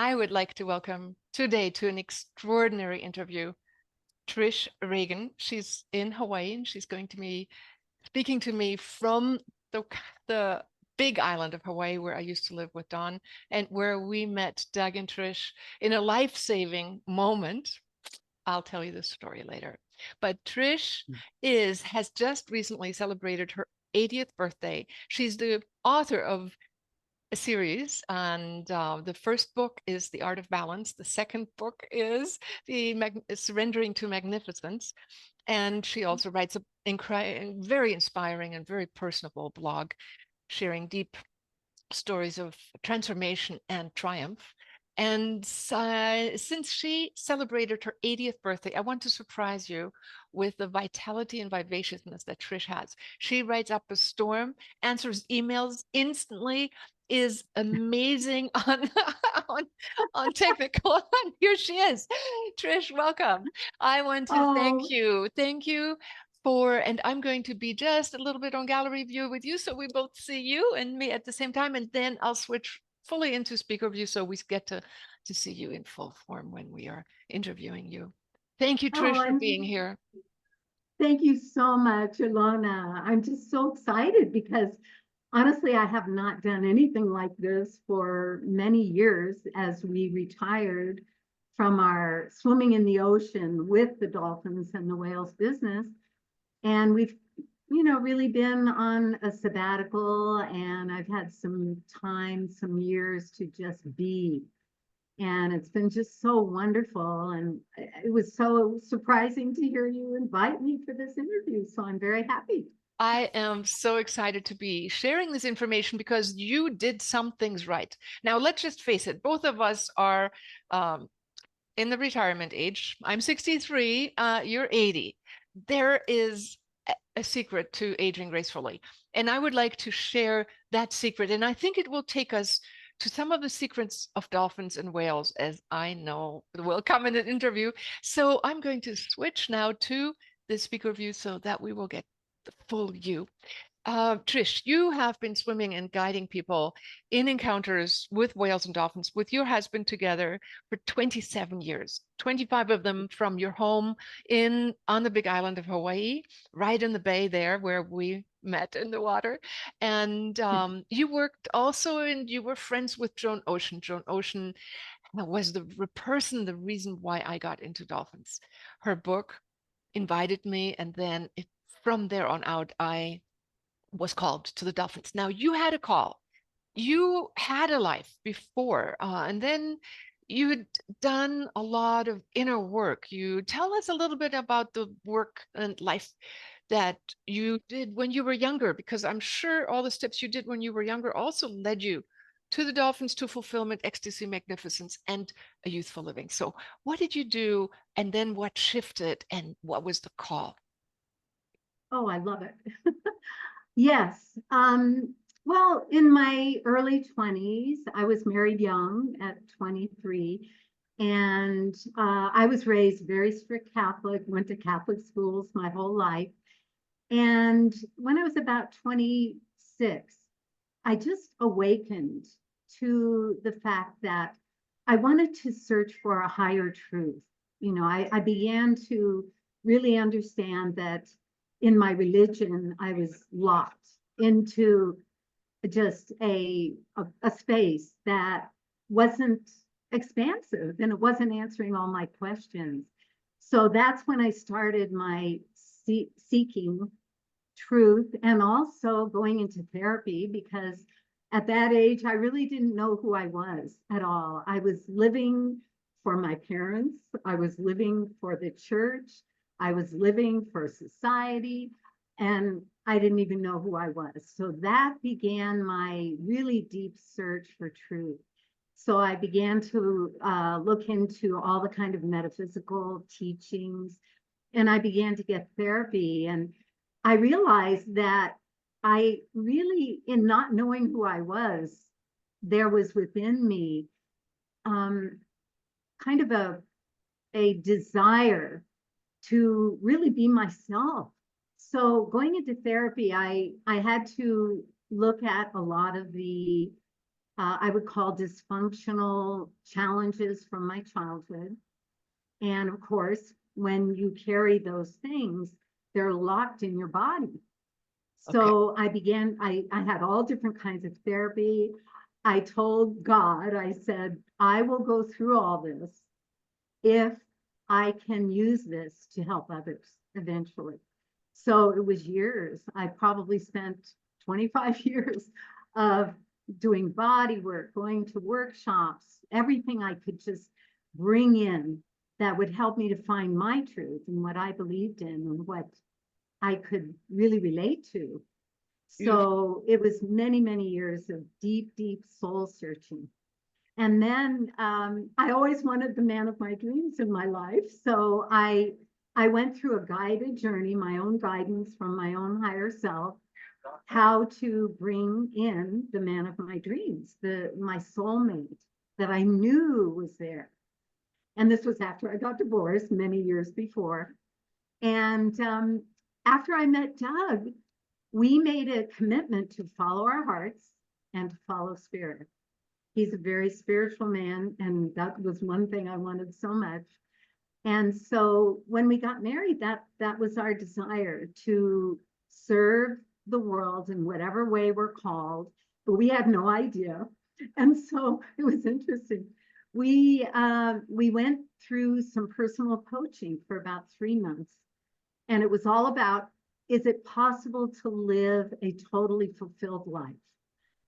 I would like to welcome today to an extraordinary interview, Trish Regan. She's in Hawaii and she's going to be speaking to me from the big island of Hawaii where I used to live with Don and where we met Doug and Trish in a life-saving moment. I'll tell you the story later. But Trish has just recently celebrated her 80th birthday. She's the author of a series, and the first book is The Art of Balance. The second book is Surrendering to Magnificence. And she also writes a very inspiring and very personable blog, sharing deep stories of transformation and triumph. And since she celebrated her 80th birthday, I want to surprise you with the vitality and vivaciousness that Trish has. She writes up a storm, answers emails instantly, is amazing on on technical. And here she is. Trish, welcome. I want to Oh, thank you. Thank you and I'm going to be just a little bit on gallery view with you so we both see you and me at the same time, and then I'll switch fully into speaker view so we get to see you in full form when we are interviewing you. Thank you, oh, Trish, for being here. thank you so much, Ilona. I'm just so excited because honestly, I have not done anything like this for many years as we retired from our swimming in the ocean with the dolphins and the whales business. And we've, really been on a sabbatical, and I've had some time, some years to just be. And it's been just so wonderful. And it was so surprising to hear you invite me for this interview. So I'm very happy. I am so excited to be sharing this information because you did some things right. Now, let's just face it, both of us are um, in the retirement age. I'm 63, you're 80. There is a secret to aging gracefully. And I would like to share that secret. And I think it will take us to some of the secrets of dolphins and whales, as I know will come in an interview. So I'm going to switch now to the speaker view so that we will get the full view. Trish, you have been swimming and guiding people in encounters with whales and dolphins with your husband together for 27 years, 25 of them from your home on the big island of Hawaii, right in the bay there where we met in the water. And you worked also, and you were friends with Joan Ocean. Joan Ocean was the reason why I got into dolphins. Her book invited me, and then from there on out, I was called to the Dolphins. Now, you had a call. You had a life before, and then you had done a lot of inner work. You tell us a little bit about the work and life that you did when you were younger, because I'm sure all the steps you did when you were younger also led you to the Dolphins, to fulfillment, ecstasy, magnificence, and a youthful living. So, what did you do, and then what shifted, and what was the call? Oh, I love it. Yes. Well, in my early 20s, I was married young at 23. And I was raised very strict Catholic, went to Catholic schools my whole life. And when I was about 26, I just awakened to the fact that I wanted to search for a higher truth. I began to really understand that in my religion, I was locked into just a space that wasn't expansive and it wasn't answering all my questions. So that's when I started my seeking truth and also going into therapy, because at that age, I really didn't know who I was at all. I was living for my parents, I was living for the church, I was living for society, and I didn't even know who I was. So that began my really deep search for truth. So I began to look into all the kind of metaphysical teachings, and I began to get therapy. And I realized that I really, in not knowing who I was, there was within me um, kind of a desire to really be myself. So going into therapy, I had to look at a lot of the I would call dysfunctional challenges from my childhood. And of course, when you carry those things, they're locked in your body. Okay. So I had all different kinds of therapy. I told God, I said, I will go through all this if I can use this to help others eventually. So it was years. I probably spent 25 years of doing body work, going to workshops, everything I could just bring in that would help me to find my truth and what I believed in and what I could really relate to. Beautiful. So it was many, many years of deep, deep soul searching. And then I always wanted the man of my dreams in my life. So I went through a guided journey, my own guidance from my own higher self, how to bring in the man of my dreams, my soulmate that I knew was there. And this was after I got divorced many years before. And after I met Doug, we made a commitment to follow our hearts and to follow spirit. He's a very spiritual man, and that was one thing I wanted so much. And so when we got married, that was our desire to serve the world in whatever way we're called, but we had no idea. And so it was interesting. We went through some personal coaching for about 3 months, and it was all about, is it possible to live a totally fulfilled life?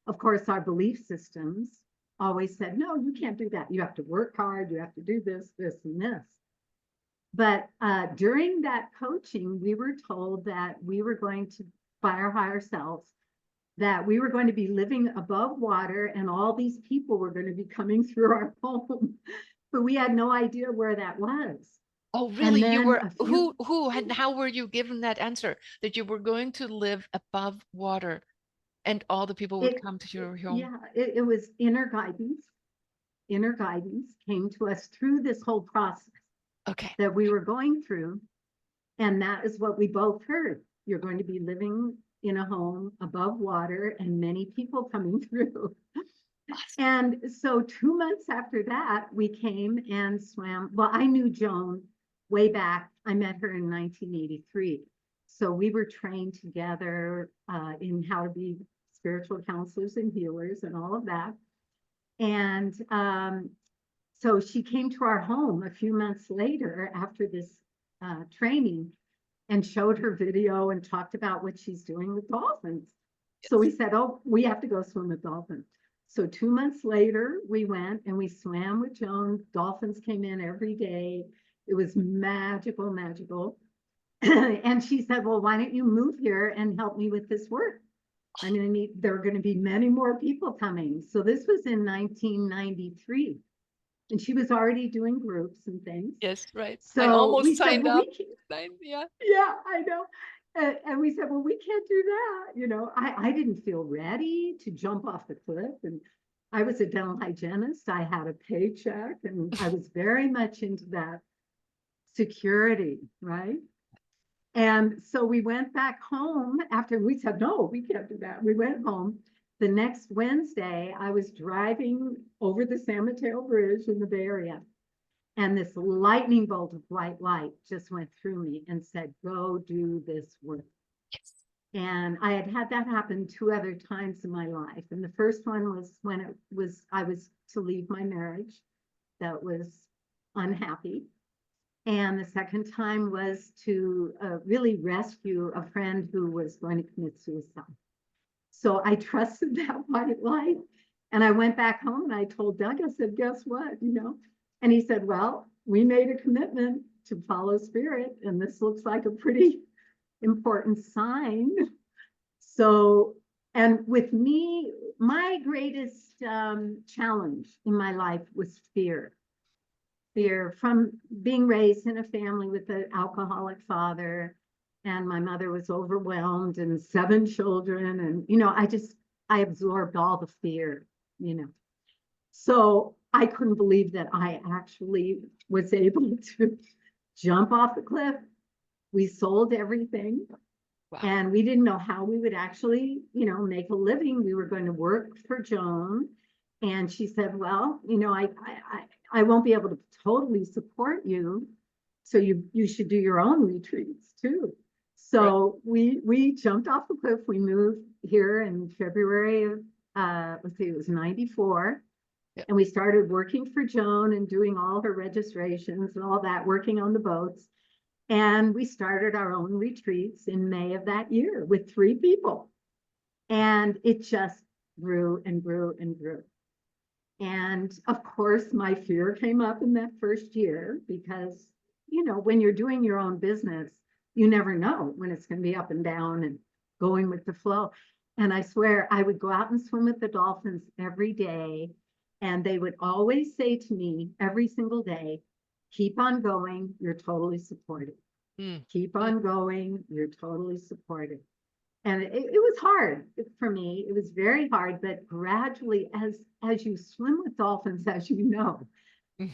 Of course, our belief systems always said, no, you can't do that. You have to work hard. You have to do this, this, and this. But during that coaching, we were told that we were going to, by our higher selves, that we were going to be living above water and all these people were going to be coming through our home. But we had no idea where that was. Oh, really? And You then were a few, who and how were you given that answer that you were going to live above water and all the people would it, come to your home? yeah, it was inner guidance. Inner guidance came to us through this whole process Okay. that we were going through. And that is what we both heard. You're going to be living in a home above water and many people coming through. Awesome. And so 2 months after that, we came and swam. Well, I knew Joan way back. I met her in 1983. So we were trained together in how to be spiritual counselors and healers and all of that. And so she came to our home a few months later after this training and showed her video and talked about what she's doing with dolphins. So we said, oh, we have to go swim with dolphins. So 2 months later, we went and we swam with Joan. Dolphins came in every day. It was magical, magical. And she said, well, why don't you move here and help me with this work? I mean, there are going to be many more people coming. So this was in 1993. And she was already doing groups and things. Yes, right. I So we almost said, signed well, up. we can't, Yeah. yeah, I know. And we said, well, we can't do that. You know, I didn't feel ready to jump off the cliff. And I was a dental hygienist. I had a paycheck and I was very much into that security, right? And so we went back home after we said, no, we can't do that. We went home. The next Wednesday, I was driving over the San Mateo Bridge in the Bay Area. And this lightning bolt of white light just went through me and said, go do this work. Yes. And I had had that happen 2 other times in my life. And the first one was when I was to leave my marriage that was unhappy. And the second time was to really rescue a friend who was going to commit suicide. So I trusted that white light. And I went back home and I told Doug, I said, guess what, you know? And he said, well, we made a commitment to follow spirit, and this looks like a pretty important sign. So, and with me, my greatest challenge in my life was fear. Fear from being raised in a family with an alcoholic father, and my mother was overwhelmed and 7 children. And, you know, I absorbed all the fear, you know. So I couldn't believe that I actually was able to jump off the cliff. We sold everything. Wow. And we didn't know how we would actually, you know, make a living. We were going to work for Joan. And she said, well, I won't be able to totally support you. So you should do your own retreats too. Right. So we jumped off the cliff. We moved here in February of let's see, it was 94. Yeah. And we started working for Joan and doing all her registrations and all that, working on the boats. And we started our own retreats in May of that year with 3 people. And it just grew and grew and grew. And of course, my fear came up in that first year because, when you're doing your own business, you never know when it's going to be up and down and going with the flow. And I swear I would go out and swim with the dolphins every day. And they would always say to me every single day, keep on going, you're totally supported. Keep on going, you're totally supported. And it was hard for me. It was very hard, but gradually, as you swim with dolphins, as you know,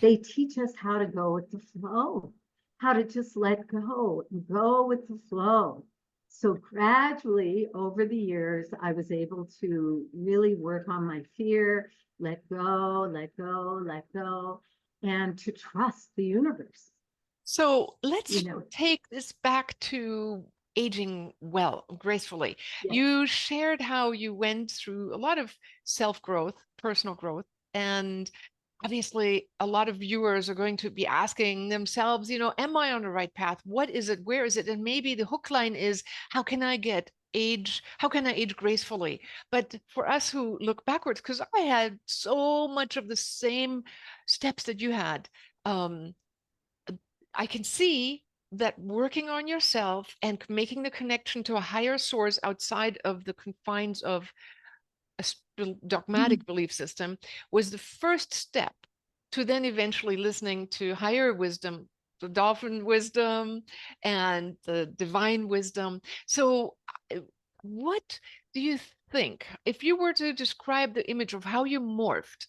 they teach us how to go with the flow, how to just let go and go with the flow. So gradually over the years, I was able to really work on my fear, let go, let go, let go, and to trust the universe. So let's take this back to aging well, gracefully. Yes. You shared how you went through a lot of self-growth, personal growth, and obviously a lot of viewers are going to be asking themselves, am I on the right path? What is it? Where is it? And maybe the hook line is, how can I age gracefully? But for us who look backwards, because I had so much of the same steps that you had, I can see that working on yourself and making the connection to a higher source outside of the confines of a dogmatic belief system was the first step to then eventually listening to higher wisdom, the dolphin wisdom and the divine wisdom. So what do you think, if you were to describe the image of how you morphed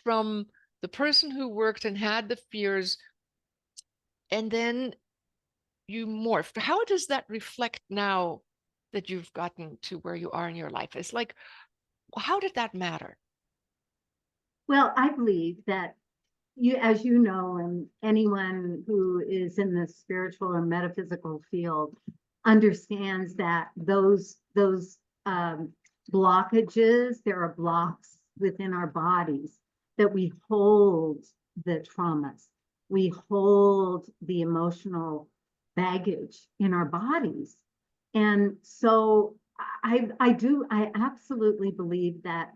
from the person who worked and had the fears and then you morphed, how does that reflect now that you've gotten to where you are in your life? It's like, how did that matter? Well, I believe that as you know, and anyone who is in the spiritual or metaphysical field understands that those blockages, there are blocks within our bodies that we hold the traumas, we hold the emotional baggage in our bodies. And so I absolutely believe that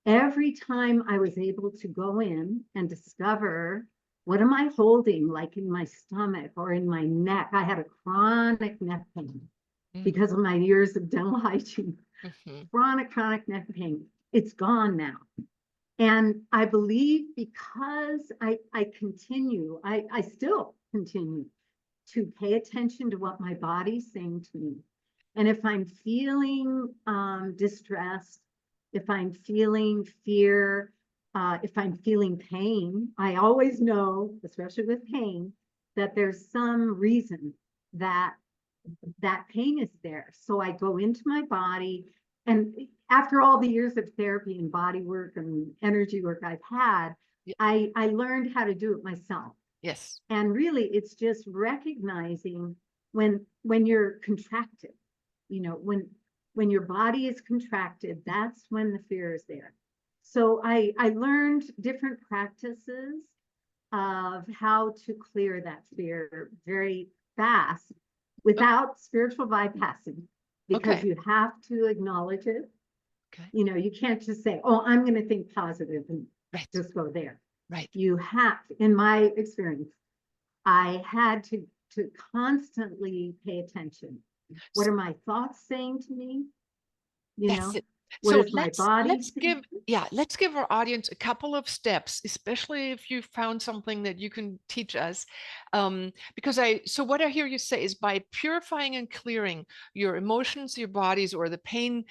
every time I was able to go in and discover what am I holding, like in my stomach or in my neck. I had a chronic neck pain because of my years of dental hygiene. Chronic neck pain. It's gone now. And I believe because I still continue to pay attention to what my body's saying to me. And if I'm feeling distressed, if I'm feeling fear, if I'm feeling pain, I always know, especially with pain, that there's some reason that that pain is there. So I go into my body, and after all the years of therapy and body work and energy work I've had, I learned how to do it myself. Yes. And really, it's just recognizing when you're contracted, when your body is contracted, that's when the fear is there. So I learned different practices of how to clear that fear very fast without spiritual bypassing, because you have to acknowledge it. You can't just say, oh, I'm going to think positive and just go there. Right. You have, in my experience, I had to constantly pay attention. What are my thoughts saying to me? That's it. What So is my body saying? let's give our audience a couple of steps, especially if you found something that you can teach us. Because so what I hear you say is by purifying and clearing your emotions, your bodies, or the pain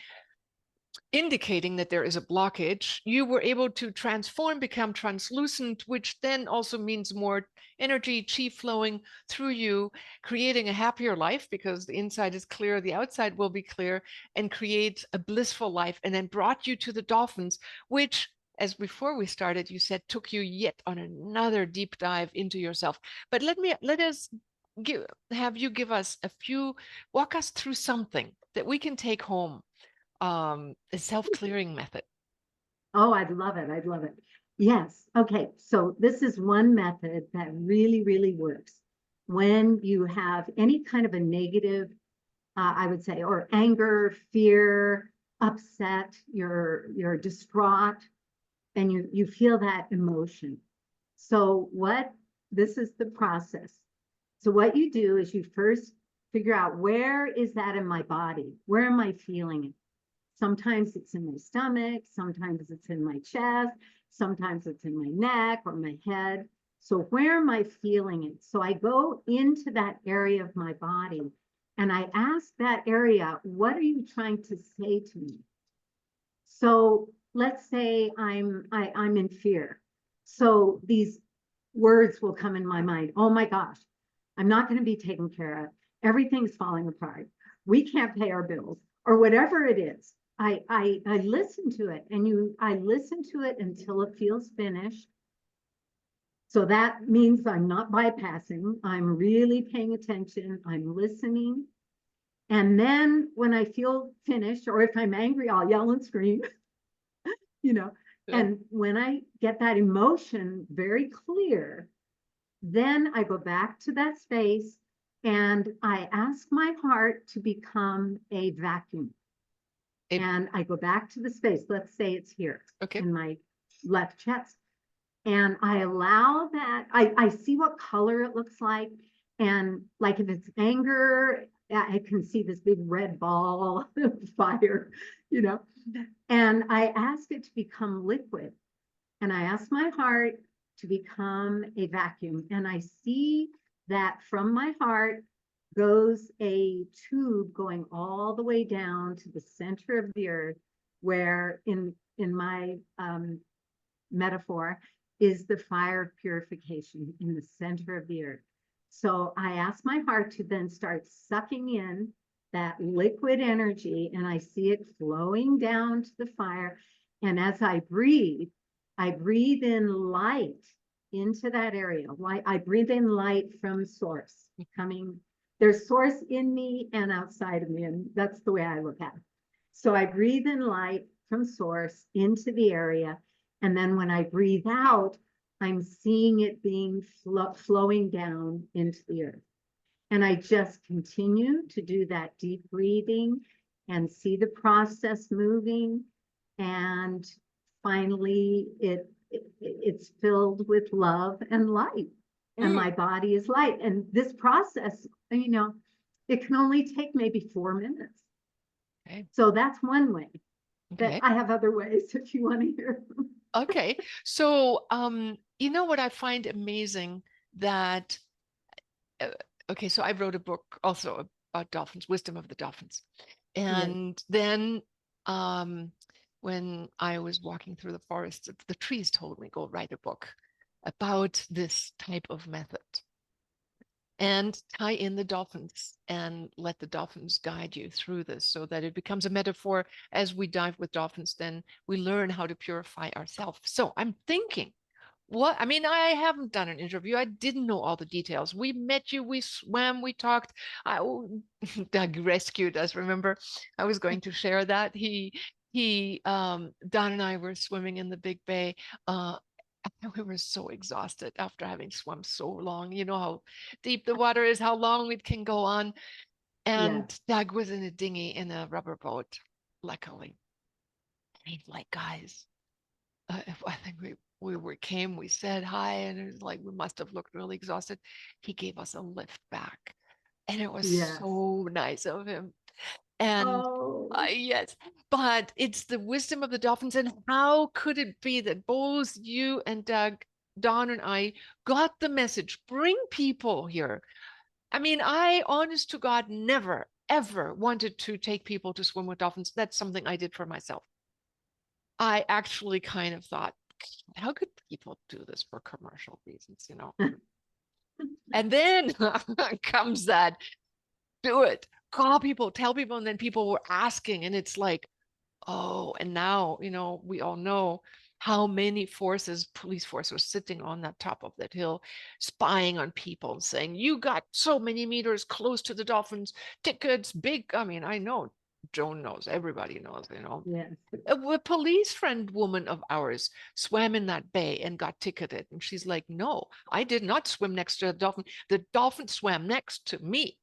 indicating that there is a blockage, you were able to transform, become translucent, which then also means more energy, chi flowing through you, creating a happier life because the inside is clear, the outside will be clear, and create a blissful life, and then brought you to the dolphins, which as before we started, you said took you yet on another deep dive into yourself. But let us have you give us walk us through something that we can take home, a self-clearing method. Oh, I'd love it. I'd love it. Yes. Okay. So this is one method that really, really works when you have any kind of a negative, I would say, or anger, fear, upset, you're distraught, and you feel that emotion. So this is the process. So what you do is you first figure out, where is that in my body? Where am I feeling it? Sometimes it's in my stomach, sometimes it's in my chest, sometimes it's in my neck or my head. So where am I feeling it? So I go into that area of my body and I ask that area, what are you trying to say to me? So let's say I'm in fear. So these words will come in my mind. Oh my gosh, I'm not going to be taken care of. Everything's falling apart. We can't pay our bills, or whatever it is. I listen to it, and I listen to it until it feels finished. So that means I'm not bypassing. I'm really paying attention. I'm listening. And then when I feel finished, or if I'm angry, I'll yell and scream, you know. Yeah. And when I get that emotion very clear, then I go back to that space and I ask my heart to become a vacuum. And I go back to the space. Let's say it's here in my left chest. And I allow that. I see what color it looks like. And like if it's anger, I can see this big red ball of fire, you know. And I ask it to become liquid. And I ask my heart to become a vacuum. And I see that from my heart goes a tube going all the way down to the center of the earth, where in my metaphor is the fire of purification in the center of the earth. So I ask my heart to then start sucking in that liquid energy, and I see it flowing down to the fire. And as I breathe in light into that area. I breathe in light from source coming. There's source in me and outside of me, and that's the way I look at it. So I breathe in light from source into the area, and then when I breathe out, I'm seeing it being flowing down into the earth. And I just continue to do that deep breathing and see the process moving. And finally, it's filled with love and light. And my body is light. And this process, you know, it can only take maybe 4 minutes. Okay. So that's one way. Okay. But I have other ways if you want to hear. Okay. So, you know what I find amazing that, okay, so I wrote a book also about dolphins, Wisdom of the Dolphins. And then when I was walking through the forest, the trees told me, go write a book about this type of method and tie in the dolphins and let the dolphins guide you through this so that it becomes a metaphor. As we dive with dolphins, then we learn how to purify ourselves. So I'm thinking, I mean, I haven't done an interview. I didn't know all the details. We met you, we swam, we talked. Doug rescued us. Remember, I was going to share that. Don and I were swimming in the big bay. We were so exhausted after having swum so long. You know how deep the water is, how long it can go on. And Doug was in a dinghy in a rubber boat, luckily. And he's like, guys, I think we said hi, and it was like, we must have looked really exhausted. He gave us a lift back, and it was so nice of him. And yes, but it's the wisdom of the dolphins. And how could it be that both you and Doug, Don and I got the message? Bring people here. I mean, I, honest to God, never, ever wanted to take people to swim with dolphins. That's something I did for myself. I actually kind of thought, how could people do this for commercial reasons, you know? And then comes that, do it, call people, tell people, and then people were asking, and it's like, oh, and now, you know, we all know how many forces, police force, was sitting on that top of that hill, spying on people, saying, you got so many meters close to the dolphins, tickets, big. I mean, I know Joan knows, everybody knows, you know. Yes. A police friend woman of ours swam in that bay and got ticketed. And she's like, no, I did not swim next to a dolphin. The dolphin swam next to me.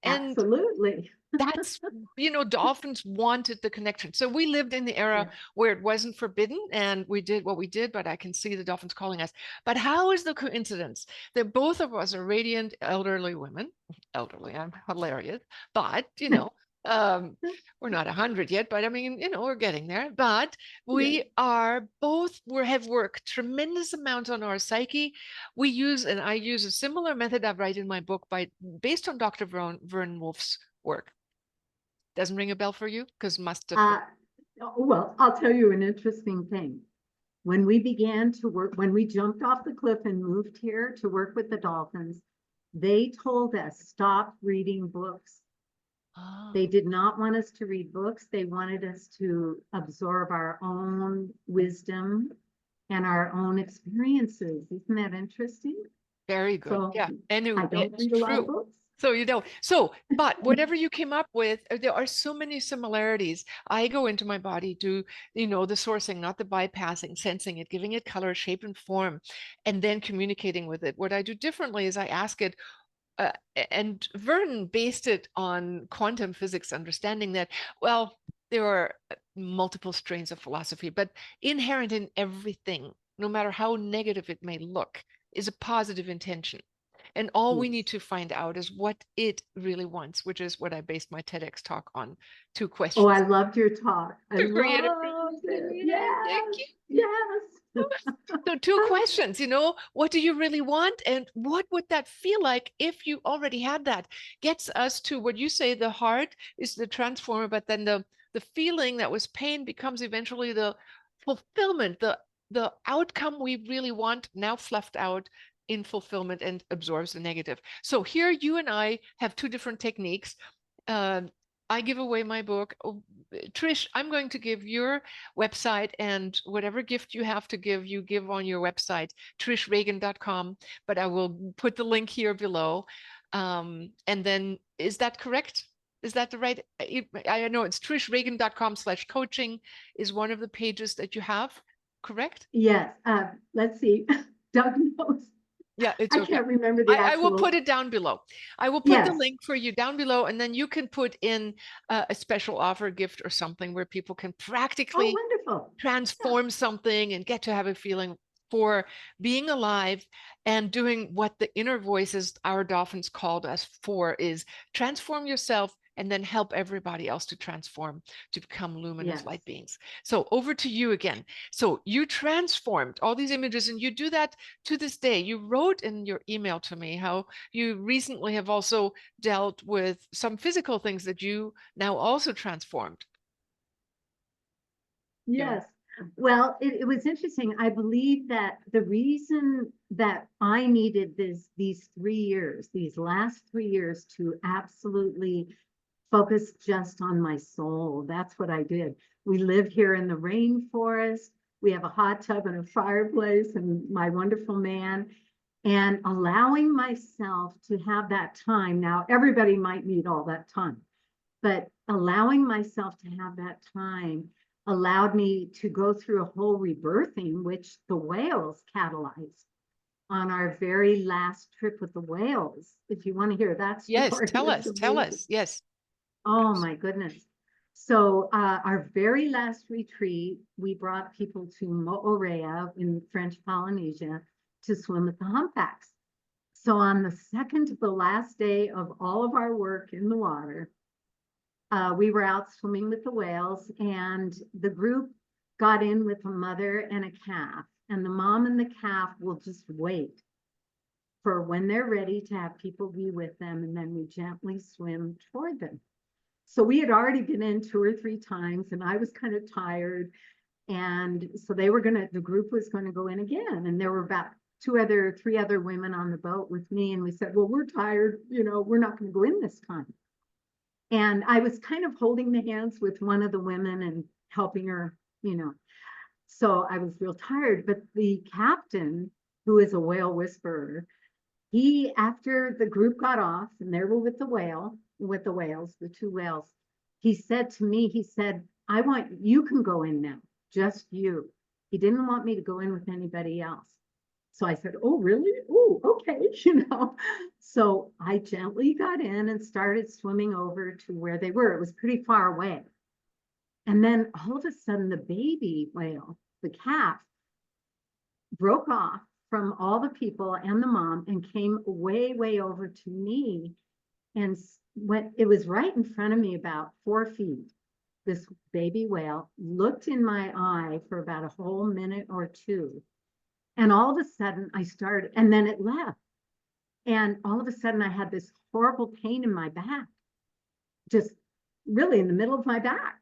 And Absolutely. that's, you know, dolphins wanted the connection. So we lived in the era Yeah. where it wasn't forbidden and we did what we did, but I can see the dolphins calling us. But how is the coincidence that both of us are radiant elderly women? Elderly, I'm hilarious, but you know, um, we're not 100 yet, but I mean, you know, we're getting there. But Yeah. we are both, we have worked tremendous amounts on our psyche. We use, and I use a similar method I write in my book based on Dr. Vern Wolf's work. Doesn't ring a bell for you? Because must have been. Uh, well, I'll tell you an interesting thing. When we began to work, when we jumped off the cliff and moved here to work with the dolphins, they told us, stop reading books. They Oh, did not want us to read books. They wanted us to absorb our own wisdom and our own experiences. Isn't that interesting? very good. So Yeah. And I don't it's read a lot of true. books. So you don't. So, but whatever you came up with, there are so many similarities. I go into my body, do, you know, the sourcing, not the bypassing, sensing it, giving it color, shape, and form, and then communicating with it. What I do differently is I ask it, and Vernon based it on quantum physics, understanding that, well, there are multiple strains of philosophy, but inherent in everything, no matter how negative it may look, is a positive intention. And all we need Yes. to find out is what it really wants, which is what I based my TEDx talk on. Two Oh, I questions loved your talk. I to create a loved it. thank Yes. you. Yes. So two questions, you know, what do you really want? And what would that feel like if you already had that? Gets us to what you say, the heart is the transformer, but then the feeling that was pain becomes eventually the fulfillment, the outcome we really want, now fluffed out in fulfillment and absorbs the negative. So here you and I have two different techniques. Um, I give away my book. Oh, Trish, I'm going to give your website and whatever gift you have to give, you give on your website, trishregan.com, but I will put the link here below. And then, is that correct? Is that the right? I know it's trishregan.com/coaching is one of the pages that you have, correct? Yes. Let's see. Doug knows. Yeah, it's I okay. can't remember the I will put actual. it down below. I will put the Yes. link for you down below, and then you can put in a special offer gift or something where people can Oh, practically wonderful. Yeah. transform something and get to have a feeling for being alive and doing what the inner voices, our dolphins called us for, is transform yourself and then help everybody else to transform to become luminous Yes. light beings. So over to you again. So you transformed all these images and you do that to this day. You wrote in your email to me how you recently have also dealt with some physical things that you now also transformed. Yeah. Yes. Well, it was interesting. I believe that the reason that I needed these 3 years, these last 3 years, to absolutely focus just on my soul. That's what I did. We live here in the rainforest. We have a hot tub and a fireplace and my wonderful man. And allowing myself to have that time. Now, everybody might need all that time, but allowing myself to have that time allowed me to go through a whole rebirthing, which the whales catalyzed on our very last trip with the whales. If you want to hear that Yes, story, tell it's us, tell amazing. us. Yes. Oh my goodness. So our very last retreat, we brought people to Moorea in French Polynesia to swim with the humpbacks. So on the second to the last day of all of our work in the water, we were out swimming with the whales, and the group got in with a mother and a calf, and the mom and the calf will just wait for when they're ready to have people be with them, and then we gently swim toward them. So we had already been in 2 or 3 times, and I was kind of tired, and so the group was going to go in again, and there were about 3 other women on the boat with me, and we said, well, we're tired, we're not going to go in this time. And I was kind of holding the hands with one of the women and helping her. So I was real tired, but the captain, who is a whale whisperer, he, after the group got off and they were with the whales, the two whales, he said to me, he said, I want, you can go in now, just you. He didn't want me to go in with anybody else. So I said, oh, really? Oh, okay, So I gently got in and started swimming over to where they were. It was pretty far away. And then all of a sudden, the baby whale, the calf, broke off from all the people and the mom and came way, way over to me. And when it was right in front of me, about 4 feet, this baby whale looked in my eye for about a whole minute or two. And all of a sudden I started, and then it left. And all of a sudden I had this horrible pain in my back, just really in the middle of my back.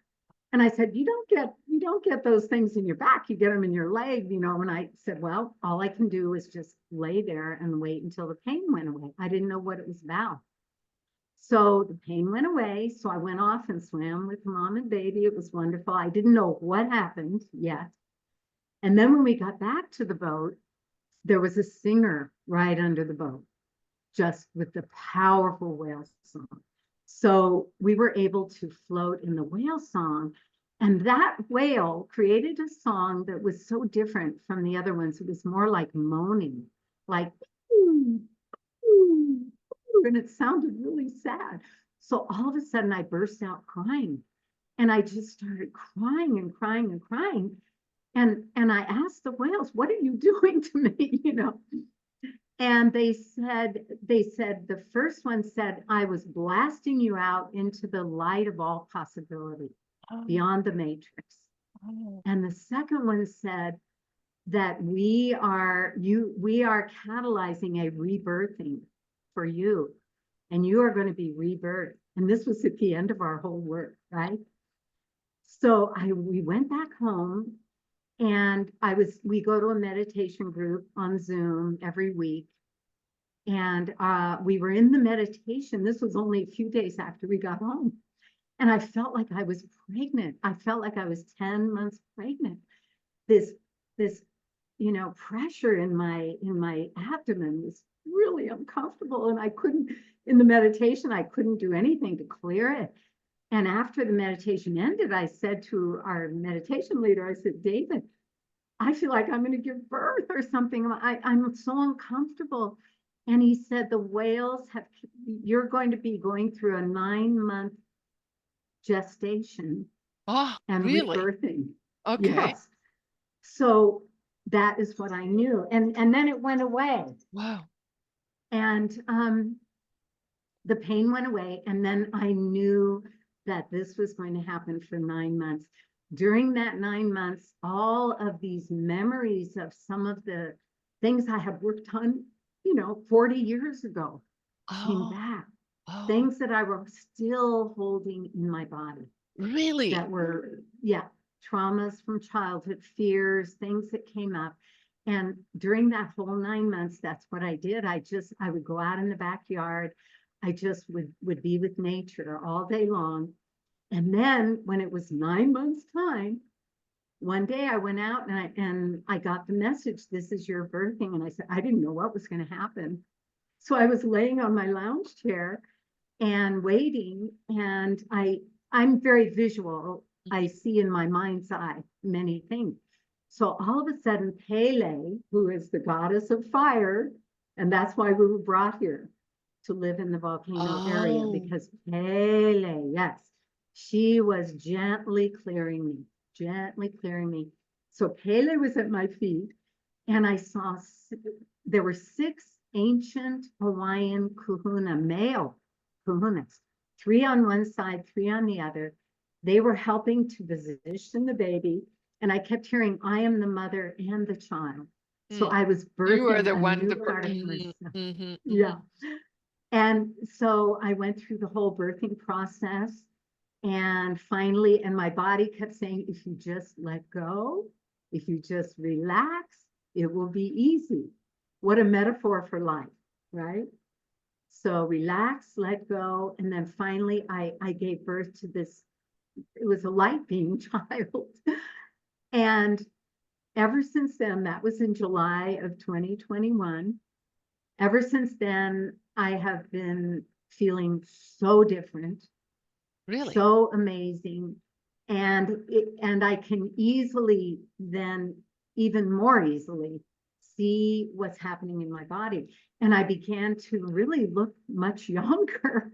And I said, you don't get those things in your back, you get them in your leg, And I said, well, all I can do is just lay there and wait until the pain went away. I didn't know what it was about. So the pain went away. So I went off and swam with mom and baby. It was wonderful. I didn't know what happened yet. And then when we got back to the boat, there was a singer right under the boat, just with the powerful whale song. So we were able to float in the whale song. And that whale created a song that was so different from the other ones. It was more like moaning, like, ooh, ooh, ooh, and it sounded really sad. So all of a sudden I burst out crying. And I just started crying and crying and crying. And I asked the whales, what are you doing to me? And they said, the first one said, I was blasting you out into the light of all possibility, beyond the matrix. And the second one said that we are catalyzing a rebirthing for you, and you are going to be rebirthed. And this was at the end of our whole work, right? So we went back home. And we go to a meditation group on Zoom every week. And we were in the meditation. This was only a few days after we got home. And I felt like I was pregnant. I felt like I was 10 months pregnant. This, pressure in my abdomen was really uncomfortable. And in the meditation, I couldn't do anything to clear it. And after the meditation ended, I said to our meditation leader, I said, David, I feel like I'm going to give birth or something. I'm so uncomfortable. And he said, you're going to be going through a 9-month gestation and really? rebirthing. Okay. Yes. So that is what I knew. And then it went away. Wow. And the pain went away. And then I knew that this was going to happen for 9 months. During that 9 months, all of these memories of some of the things I had worked on, 40 years ago came back. Things that I was still holding in my body. Really? That were, traumas from childhood, fears, things that came up. And during that whole 9 months, that's what I did. I would go out in the backyard. I just would be with nature all day long. And then when it was 9 months time, one day I went out and I got the message, this is your birthing. And I said, I didn't know what was going to happen. So I was laying on my lounge chair and waiting. And I'm very visual. I see in my mind's eye many things. So all of a sudden, Pele, who is the goddess of fire, and that's why we were brought here to live in the volcano area, because Pele, yes, she was gently clearing me. So Pele was at my feet, and I saw there were 6 ancient Hawaiian kahuna, male kahunas, 3 on one side, 3 on the other. They were helping to position the baby, and I kept hearing, I am the mother and the child. So I was birthing you are the a one new the part of myself. Mm-hmm. Yeah. And so I went through the whole birthing process. And finally, and my body kept saying, if you just let go, if you just relax, it will be easy. What a metaphor for life, right? So relax, let go. And then finally, I gave birth to this, it was a light being child. And ever since then, that was in July of 2021. Ever since then, I have been feeling so different, Really? so amazing. And I can easily then, even more easily, see what's happening in my body. And I began to really look much younger.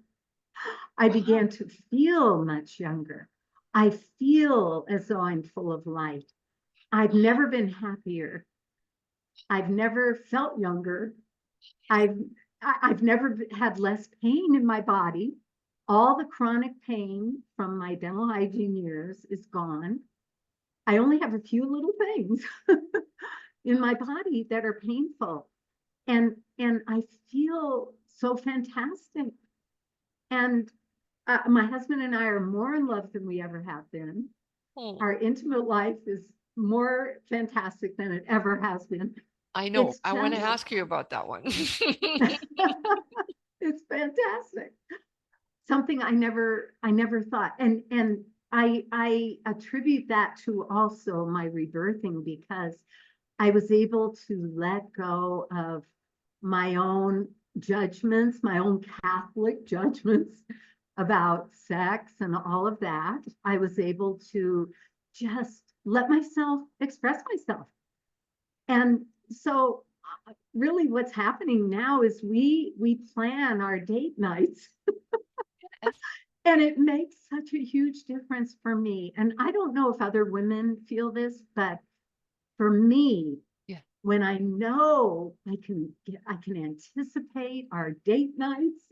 I Wow. began to feel much younger. I feel as though I'm full of light. I've never been happier. I've never felt younger. I've I've never had less pain in my body. All the chronic pain from my dental hygiene years is gone. I only have a few little things in my body that are painful. And I feel so fantastic. And my husband and I are more in love than we ever have been. Oh, Our intimate life is more fantastic than it ever has been. I know. It's I want to just, ask you about that one. it's fantastic. Something I never thought. And I attribute that to also my rebirthing, because I was able to let go of my own judgments, my own Catholic judgments about sex and all of that. I was able to just let myself express myself. And so really what's happening now is we plan our date nights. Yes. And it makes such a huge difference for me. And I don't know if other women feel this, but for me, Yeah. when I know I can anticipate our date nights,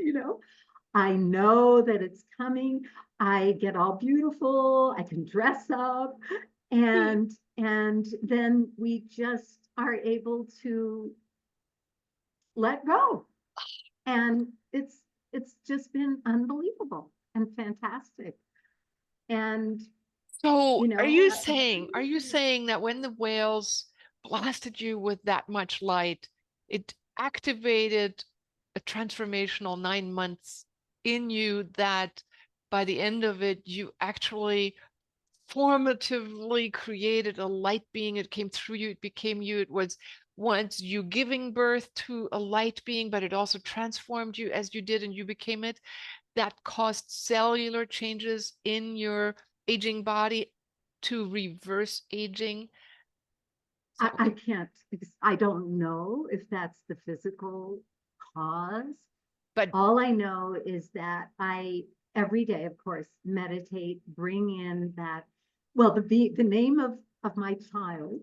I know that it's coming. I get all beautiful, I can dress up, and then we just are able to let go. And it's just been unbelievable and fantastic. And So you know, are you saying that when the whales blasted you with that much light, it activated a transformational 9 months in you that by the end of it, you actually formatively created a light being? It came through you, it became you. It was once you giving birth to a light being, but it also transformed you as you did and you became it. That caused cellular changes in your aging body to reverse aging. Is that what I can't, I don't know if that's the physical cause. but All I know is that I, every day, of course, meditate, bring in that, well, the name of my child,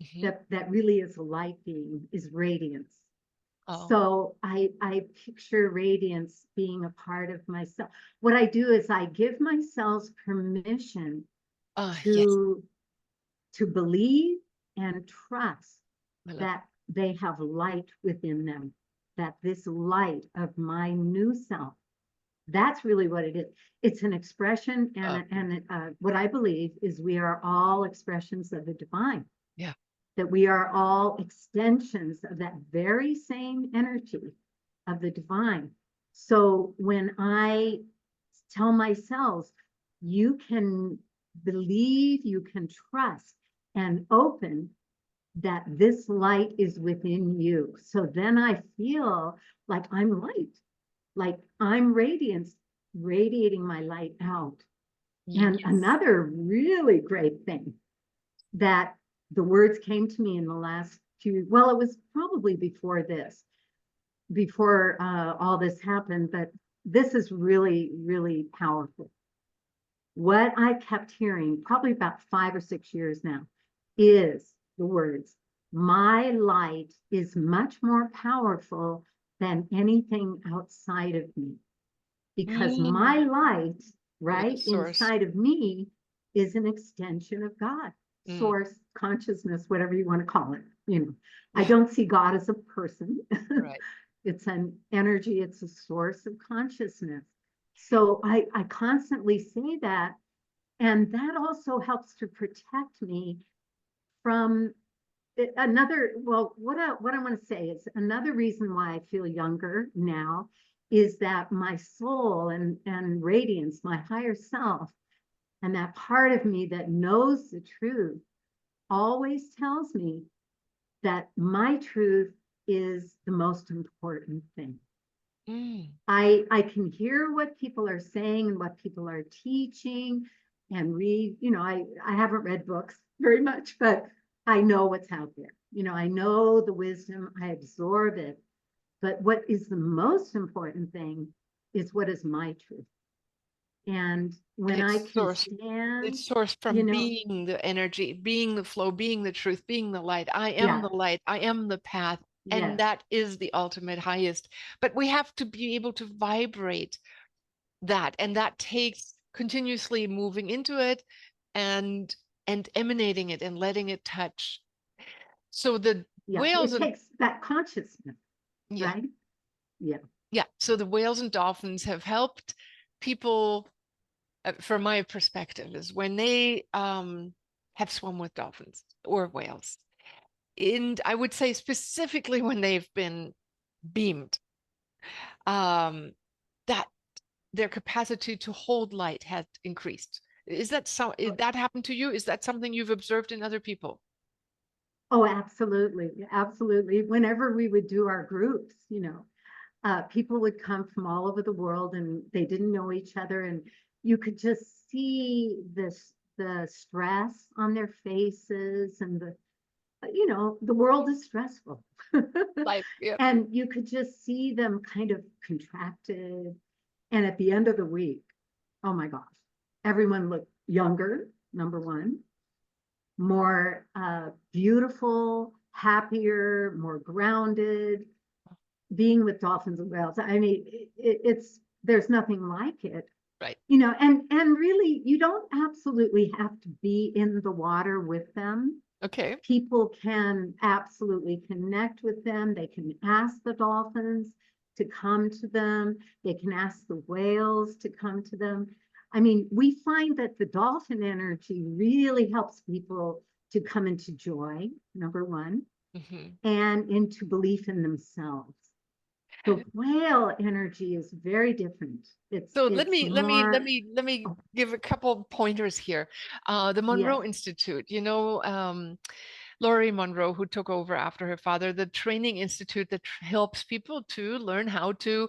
mhm. that really is a light being, is radiance. Oh, So I picture radiance being a part of myself. What I do is I give myself permission yes, to believe and trust I love that they have light within them, that this light of my new self, that's really what it is. It's an expression, it. and what I believe is we are all expressions of the divine, Yeah. that we are all extensions of that very same energy of the divine. So when I tell my cells, you can believe, you can trust and open that this light is within you. So then I feel like I'm light, like I'm radiance, radiating my light out. And Yes. another really great thing that the words came to me in the last few, well, it was probably before this, before all this happened, but this is really, really powerful. What I kept hearing, probably about 5 or 6 years now, is the words, my light is much more powerful than anything outside of me. Because my Mm. light, Yeah, right, source. inside of me is an extension of God, Mm. source, consciousness, whatever you want to call it. I Yeah, don't see God as a person. right. It's an energy, it's a source of consciousnness. So I constantly say that. And that also helps to protect me from another, well, what I want to say is another reason why I feel younger now is that my soul and radiance, my higher self, and that part of me that knows the truth always tells me that my truth is the most important thing. I can hear what people are saying and what people are teaching and read, I haven't read books very much, but I know what's out there. I know the wisdom, I absorb it. But what is the most important thing is what is my truth. And when I can stand, it's sourced from being the energy, being the flow, being the truth, being the light. I am the light. I am the path. And that is the ultimate highest. But we have to be able to vibrate that. And that takes continuously moving into it and emanating it and letting it touch. So the whales, it takes that consciousness, right? Yeah. So the whales and dolphins have helped people, from my perspective, is when they have swum with dolphins or whales. And I would say specifically when they've been beamed, that their capacity to hold light has increased. Is that so? Did that happen to you? Is that something you've observed in other people? Oh, absolutely. Absolutely. Whenever we would do our groups, people would come from all over the world and they didn't know each other. And you could just see the stress on their faces and the world is stressful. Life, yeah. And you could just see them kind of contracted. And at the end of the week, oh my gosh, everyone looked younger, number one, more beautiful, happier, more grounded. Being with dolphins and whales, I mean, there's nothing like it. Right. And really, you don't absolutely have to be in the water with them. Okay. People can absolutely connect with them. They can ask the dolphins to come to them. They can ask the whales to come to them. I mean, we find that the dolphin energy really helps people to come into joy, number one, and into belief in themselves. The whale energy is very different. So let me give a couple pointers here. The Monroe Institute, Laurie Monroe, who took over after her father, the training institute that helps people to learn how to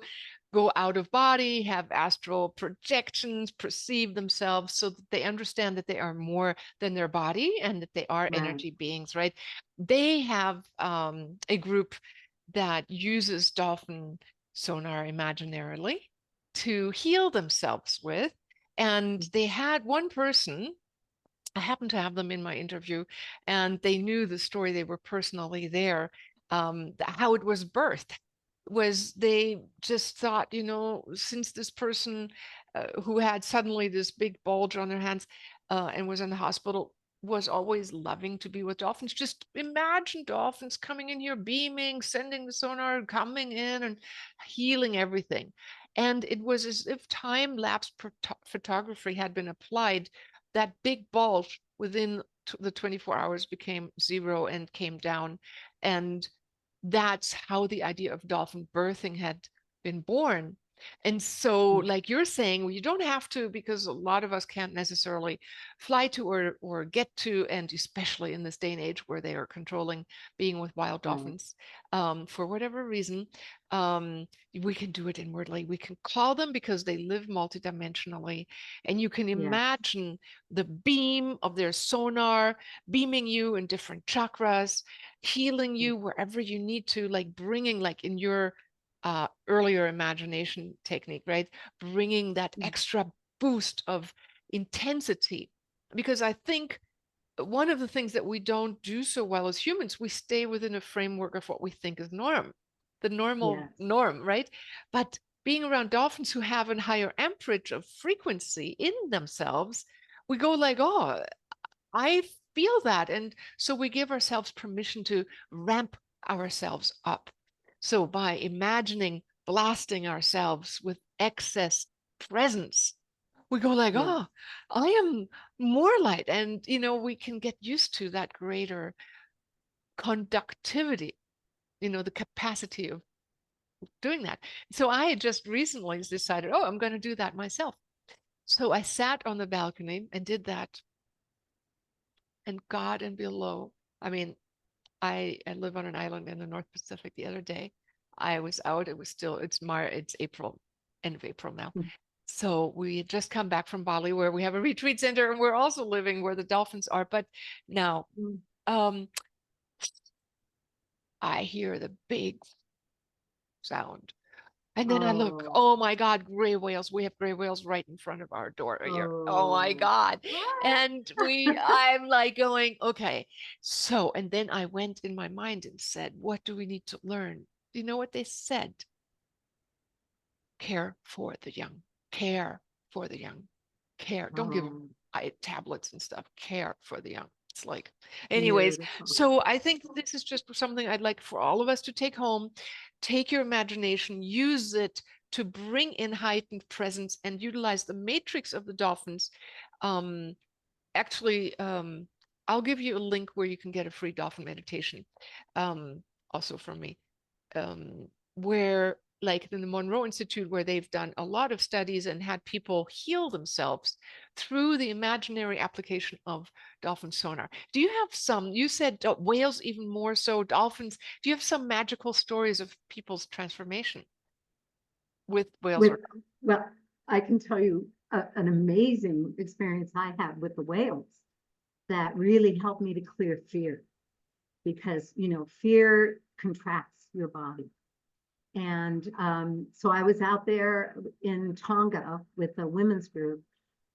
go out of body, have astral projections, perceive themselves so that they understand that they are more than their body and that they are energy beings, right? They have a group that uses dolphin sonar imaginarily to heal themselves with. And they had one person, I happened to have them in my interview, and they knew the story. They were personally there. How it was birthed was they just thought, since this person who had suddenly this big bulge on their hands and was in the hospital was always loving to be with dolphins. Just imagine dolphins coming in here, beaming, sending the sonar, coming in and healing everything. And it was as if time-lapse photography had been applied. That big bulge within the 24 hours became zero and came down. And that's how the idea of dolphin birthing had been born. And so, like you're saying, you don't have to, because a lot of us can't necessarily fly to or get to, and especially in this day and age where they are controlling being with wild dolphins, for whatever reason, we can do it inwardly. We can call them because they live multidimensionally, and you can imagine the beam of their sonar beaming you in different chakras, healing you wherever you need to, like bringing, like in your earlier imagination technique, right? Bringing that extra boost of intensity. Because I think one of the things that we don't do so well as humans, we stay within a framework of what we think is the normal norm, right? But being around dolphins who have a higher amperage of frequency in themselves, we go like, oh, I feel that. And so we give ourselves permission to ramp ourselves up. So by imagining blasting ourselves with excess presence, we go like, oh, I am more light. And, we can get used to that greater conductivity, the capacity of doing that. So I had just recently decided, oh, I'm going to do that myself. So I sat on the balcony and did that and God and below. I mean, I live on an island in the North Pacific. The other day, I was out. It was still, it's April, end of April now. So we had just come back from Bali, where we have a retreat center, and we're also living where the dolphins are. But now, I hear the big sound. And then I look, oh my God, gray whales. We have gray whales right in front of our door here. Oh my God. And I'm like going, okay. So, and then I went in my mind and said, what do we need to learn? Do you know what they said? Care for the young. Care for the young. Care. Don't give them tablets and stuff. Care for the young. It's like, anyways, so I think this is just something I'd like for all of us to take home. Take your imagination, use it to bring in heightened presence and utilize the matrix of the dolphins. Actually, I'll give you a link where you can get a free dolphin meditation, also from me, where like in the Monroe Institute, where they've done a lot of studies and had people heal themselves through the imaginary application of dolphin sonar. Do you have some, you said whales even more so, dolphins, do you have some magical stories of people's transformation with whales? Well, I can tell you an amazing experience I had with the whales that really helped me to clear fear, because, you know, fear contracts your body. And so I was out there in Tonga with a women's group,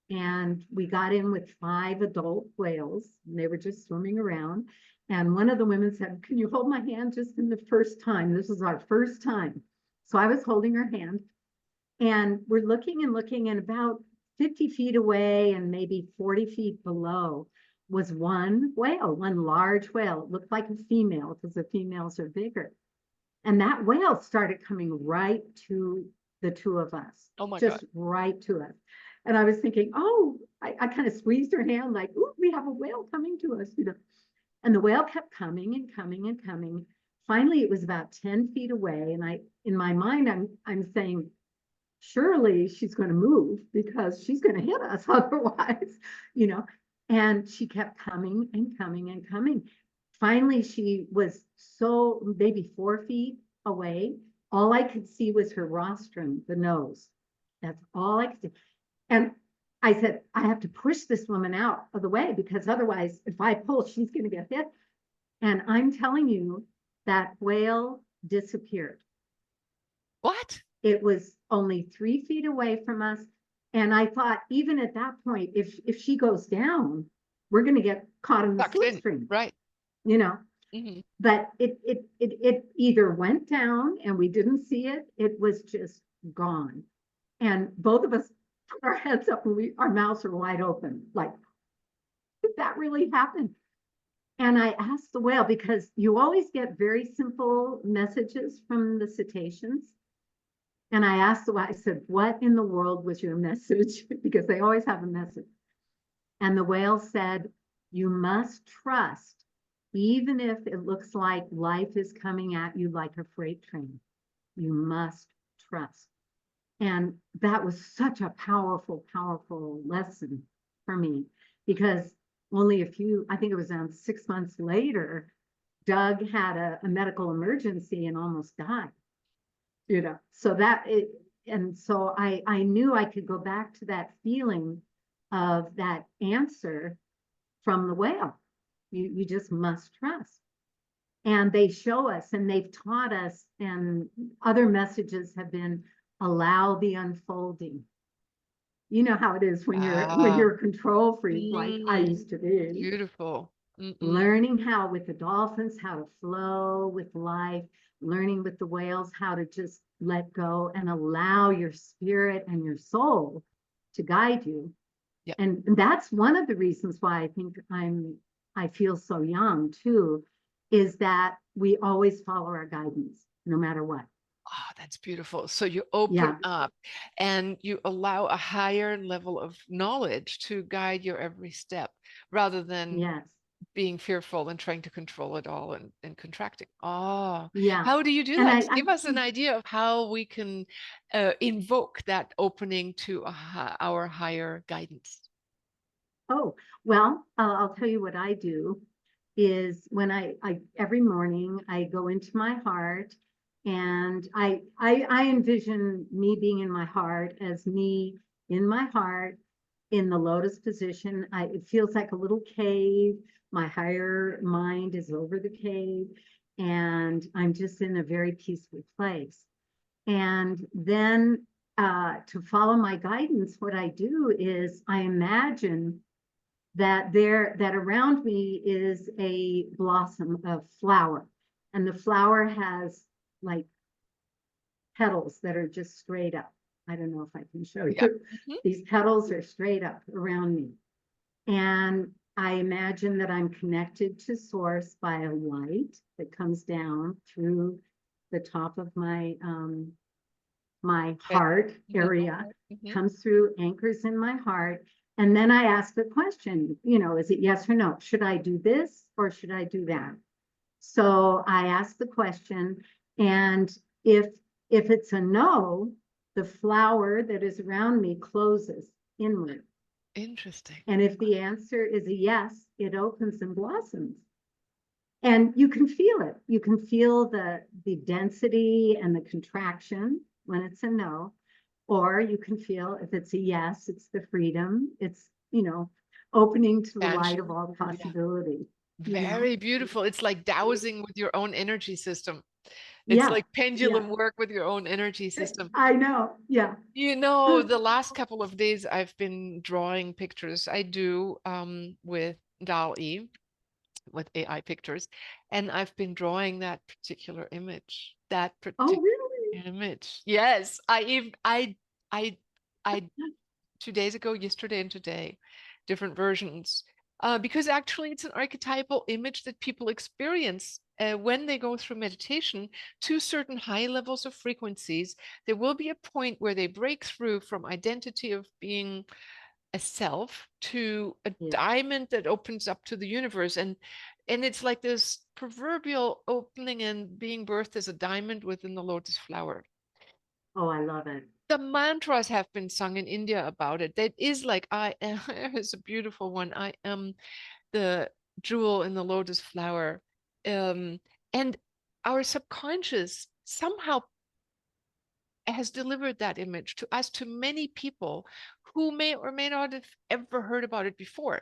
and we got in with 5 adult whales, and they were just swimming around. And one of the women said, can you hold my hand just in the first time? This was our first time. So I was holding her hand, and we're looking and looking, and about 50 feet away and maybe 40 feet below was one whale, one large whale. It looked like a female because the females are bigger. And that whale started coming right to the 2 of us. Oh my just God. Right to us. And I was thinking, I kind of squeezed her hand like, ooh, we have a whale coming to us, you know. And the whale kept coming and coming and coming. Finally, it was about 10 feet away. And in my mind, I'm saying, surely she's going to move because she's going to hit us otherwise, you know. And she kept coming and coming and coming. Finally, she was maybe 4 feet away. All I could see was her rostrum, the nose. That's all I could see. And I said, I have to push this woman out of the way, because otherwise, if I pull, she's going to get hit. And I'm telling you, that whale disappeared. What? It was only 3 feet away from us. And I thought, even at that point, if she goes down, we're going to get caught in the slipstream. Right. You know, but it either went down and we didn't see it. It was just gone. And both of us put our heads up and our mouths were wide open. Like, did that really happen? And I asked the whale, because you always get very simple messages from the cetaceans. And I asked the whale, I said, what in the world was your message? Because they always have a message. And the whale said, you must trust, even if it looks like life is coming at you like a freight train. You must trust. And that was such a powerful, powerful lesson for me, because only I think it was 6 months later, Doug had a medical emergency and almost died. You know, so so I knew I could go back to that feeling of that answer from the whale. You just must trust. And they show us, and they've taught us, and other messages have been, allow the unfolding. You know how it is when you're a control freak, like I used to be. Beautiful. Learning how with the dolphins, how to flow with life, learning with the whales, how to just let go and allow your spirit and your soul to guide you. Yeah. And that's one of the reasons why I think I feel so young too, is that we always follow our guidance, no matter what. Oh, that's beautiful. So you open up and you allow a higher level of knowledge to guide your every step, rather than being fearful and trying to control it all and contracting. Oh, how do you do that? Give us an idea of how we can invoke that opening to our higher guidance. Oh, Well, I'll tell you what I do is when I every morning I go into my heart, and I envision me being in my heart as me in my heart in the lotus position. It feels like a little cave. My higher mind is over the cave, and I'm just in a very peaceful place. And then to follow my guidance, what I do is I imagine that around me is a blossom of flower, and the flower has like petals that are just straight up. I don't know if I can show you. Yeah. Mhm. These petals are straight up around me, and I imagine that I'm connected to source by a light that comes down through the top of my Okay. heart area, Mhm. comes through, anchors in my heart. And then I ask the question, is it yes or no? Should I do this or should I do that? So I ask the question, and if it's a no, the flower that is around me closes inward. Interesting. And if the answer is a yes, it opens and blossoms. And you can feel it. You can feel the density and the contraction when it's a no. Or you can feel if it's a yes, it's the freedom. It's, opening to the light of Expansion. all Yeah. possibility, you know? Very beautiful. It's like dowsing with your own energy system. It's Yeah, like yeah. pendulum work with your own energy system. I know. Yeah. The last couple of days I've been drawing pictures. I do with DALL-E, with AI pictures, and I've been drawing that particular image. That Oh, particular really? image. Yes, I 2 days ago, yesterday, and today, different versions. Because actually, it's an archetypal image that people experience when they go through meditation to certain high levels of frequencies. There will be a point where they break through from identity of being a self to a Yeah. diamond that opens up to the universe. And it's like this proverbial opening and being birthed as a diamond within the lotus flower. Oh, I love it. The mantras have been sung in India about it. That is like, I am, it's a beautiful one. I am the jewel in the lotus flower. Um, and our subconscious somehow has delivered that image to us, to many people who may or may not have ever heard about it before.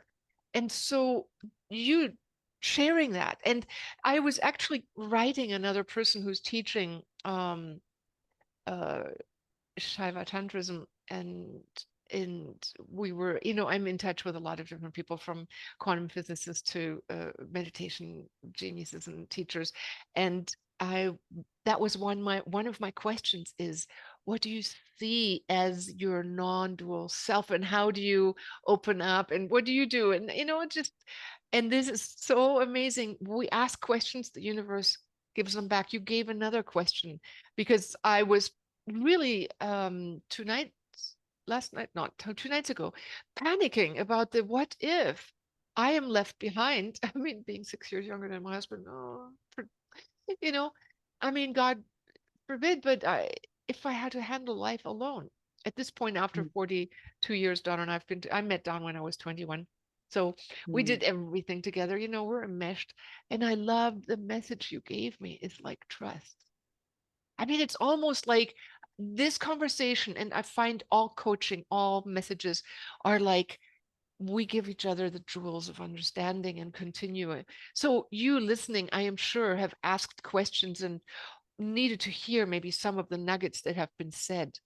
And so you sharing that, and I was actually writing another person who's teaching uh Shiva Tantrism, and we were, I'm in touch with a lot of different people, from quantum physicists to meditation geniuses and teachers. And I that was one of my questions is, what do you see as your non-dual self, and how do you open up, and what do you do? And it just, and this is so amazing. We ask questions, the universe gives them back. You gave another question, because I was really tonight last night not 2 nights ago, panicking about the what if I am left behind. I mean, being 6 years younger than my husband, oh, you know I mean, God forbid, but if I had to handle life alone at this point, after 42 years, Don and I met Don when I was 21. So we Mm. did everything together, we're enmeshed. And I love the message you gave me. It's like trust. I mean, it's almost like this conversation, and I find all coaching, all messages are like we give each other the jewels of understanding and continuing. So you listening, I am sure, have asked questions and needed to hear maybe some of the nuggets that have been said.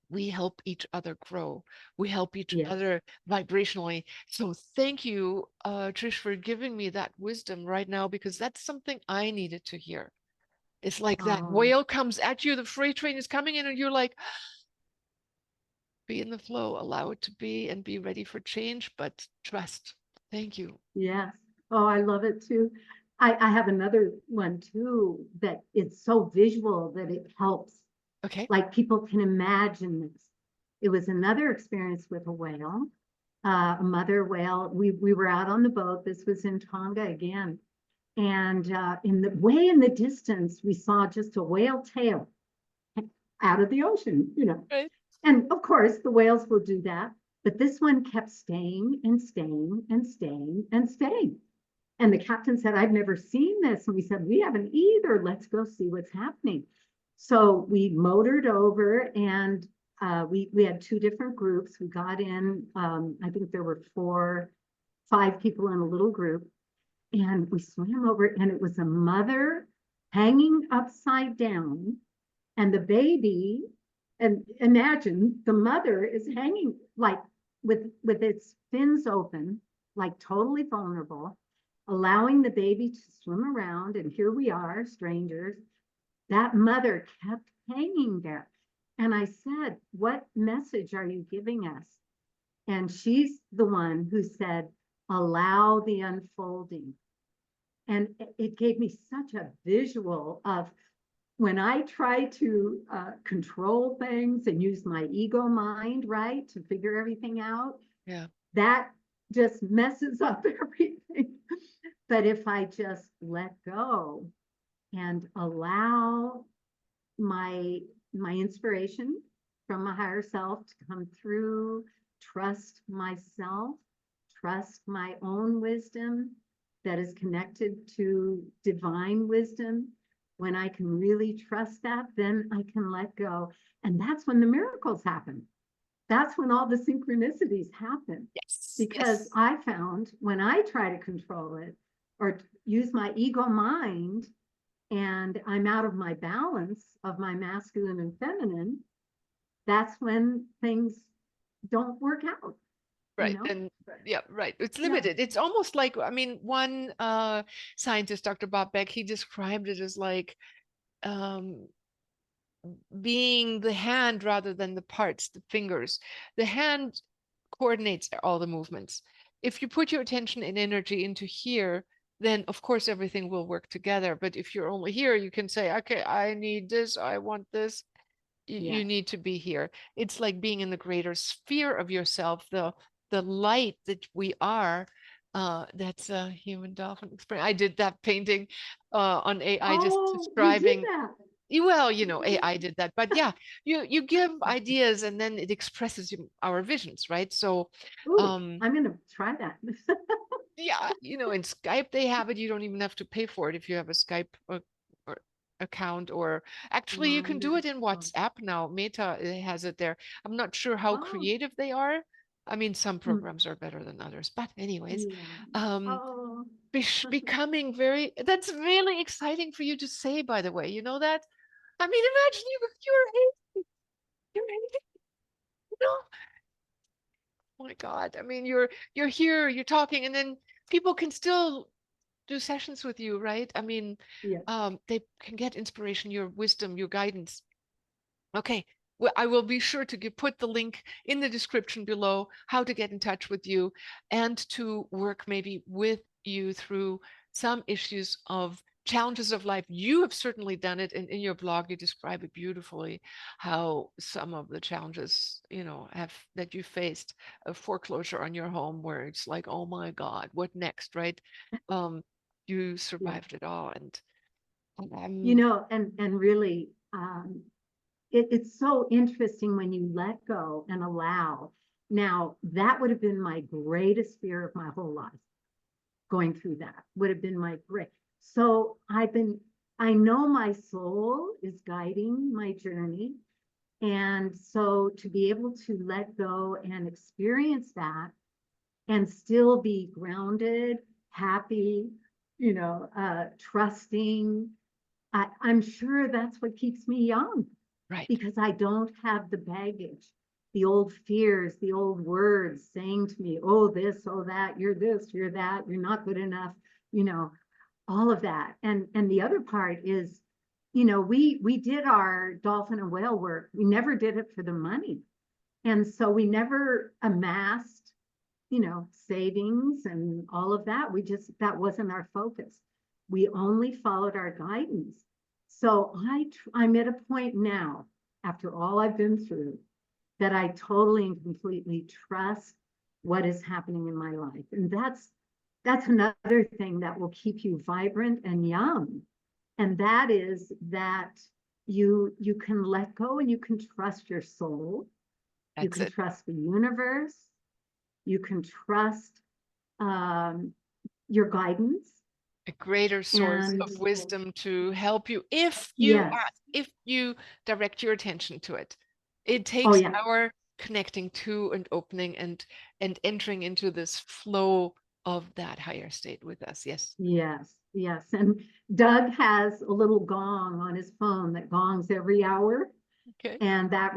We help each other grow. We help each Yes. other vibrationally. So thank you, Trish, for giving me that wisdom right now, because that's something I needed to hear. It's like that Oh, whale comes at you, the freight train is coming in, and you're like, be in the flow, allow it to be, and be ready for change, but trust. Thank you. yes. Oh, I love it too. I have another one too that it's so visual that it helps. Okay. Like people can imagine this. It was another experience with a whale, a mother whale. We were out on the boat. This was in Tonga again. And in the way in the distance, we saw just a whale tail out of the ocean. Right. And of course, the whales will do that. But this one kept staying and staying and staying and staying. And the captain said, I've never seen this. And we said, we haven't either. Let's go see what's happening. So we motored over, and we had two different groups. We got in, I think there were 5 people in a little group. And we swam over, and it was a mother hanging upside down, and the baby, and imagine the mother is hanging like with its fins open, like totally vulnerable, allowing the baby to swim around. And here we are, strangers. That mother kept hanging there. And I said, what message are you giving us? And she's the one who said, allow the unfolding. And it gave me such a visual of when I try to control things and use my ego mind, right, to figure everything out. Yeah. That just messes up everything. But if I just let go and allow my inspiration from my higher self to come through, trust myself, trust my own wisdom that is connected to divine wisdom. When I can really trust that, then I can let go. And that's when the miracles happen. That's when all the synchronicities happen. Yes. Because I found when I try to control it or use my ego mind, and I'm out of my balance of my masculine and feminine, that's when things don't work out. Right. You know? And yeah, right. It's limited. Yeah. It's almost like, I mean, one scientist, Dr. Bob Beck, he described it as like being the hand rather than the parts, the fingers. The hand coordinates all the movements. If you put your attention and energy into here, then of course everything will work together. But if you're only here, you can say, okay, I need this, I want this. You need to be here. It's like being in the greater sphere of yourself, the light that we are. That's a human dolphin experience. I did that painting on AI, just describing. Well, you know, AI did that, but yeah, you give ideas and then it expresses our visions, right? So, I'm gonna try that. Yeah, you know, in Skype they have it. You don't even have to pay for it if you have a Skype or account, or actually you can do it in WhatsApp now. Meta has it there. I'm not sure how creative they are. I mean, some programs are better than others, but anyways, becoming very, that's really exciting for you to say, by the way, you know that? I mean, imagine you're 80, you know? Oh my God. I mean, you're here, you're talking, and then people can still do sessions with you, right? I mean, they can get inspiration, your wisdom, your guidance. Okay, well, I will be sure to put the link in the description below, how to get in touch with you and to work maybe with you through some issues of challenges of life. You have certainly done it, and in your blog you describe it beautifully, how some of the challenges, you know, that you faced, a foreclosure on your home where it's like, oh my God, what next, right? You survived it all, and you know, and really it's so interesting when you let go and allow. Now, that would have been my greatest fear of my whole life. Going through that would have been my great. So I know my soul is guiding my journey. And so to be able to let go and experience that and still be grounded, happy, you know, trusting, I'm sure that's what keeps me young. right. Because I don't have the baggage, the old fears, the old words saying to me, oh, this, oh, that, you're this, you're that, you're not good enough, you know, all of that. And the other part is, you know, we did our dolphin and whale work. We never did it for the money. And so we never amassed, you know, savings and all of that. That wasn't our focus. We only followed our guidance. So I'm at a point now, after all I've been through, that I totally and completely trust what is happening in my life. And that's another thing that will keep you vibrant and young. And that is that you can let go and you can trust your soul. You can trust the universe. You can trust your guidance. A greater source And of wisdom to help you if you yes, ask, if you direct your attention to it. It oh takes yeah, our connecting to and opening and entering into this flow of that higher state with us. Yes. yes, yes. And Doug has a little gong on his phone that gongs every hour. Okay. And that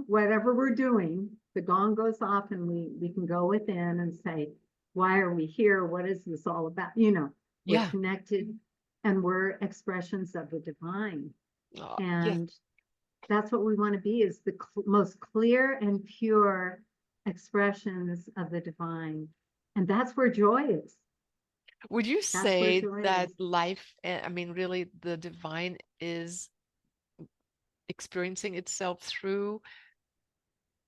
whatever we're doing, the gong goes off and we can go within and say, why are we here? What is this all about? We're Yeah. connected and we're expressions of the divine. Yes. And that's what we want to be, is the most clear and pure expressions of the divine. And that's where joy is. Would you That's where say joy that is. life, I mean, really the divine is experiencing itself through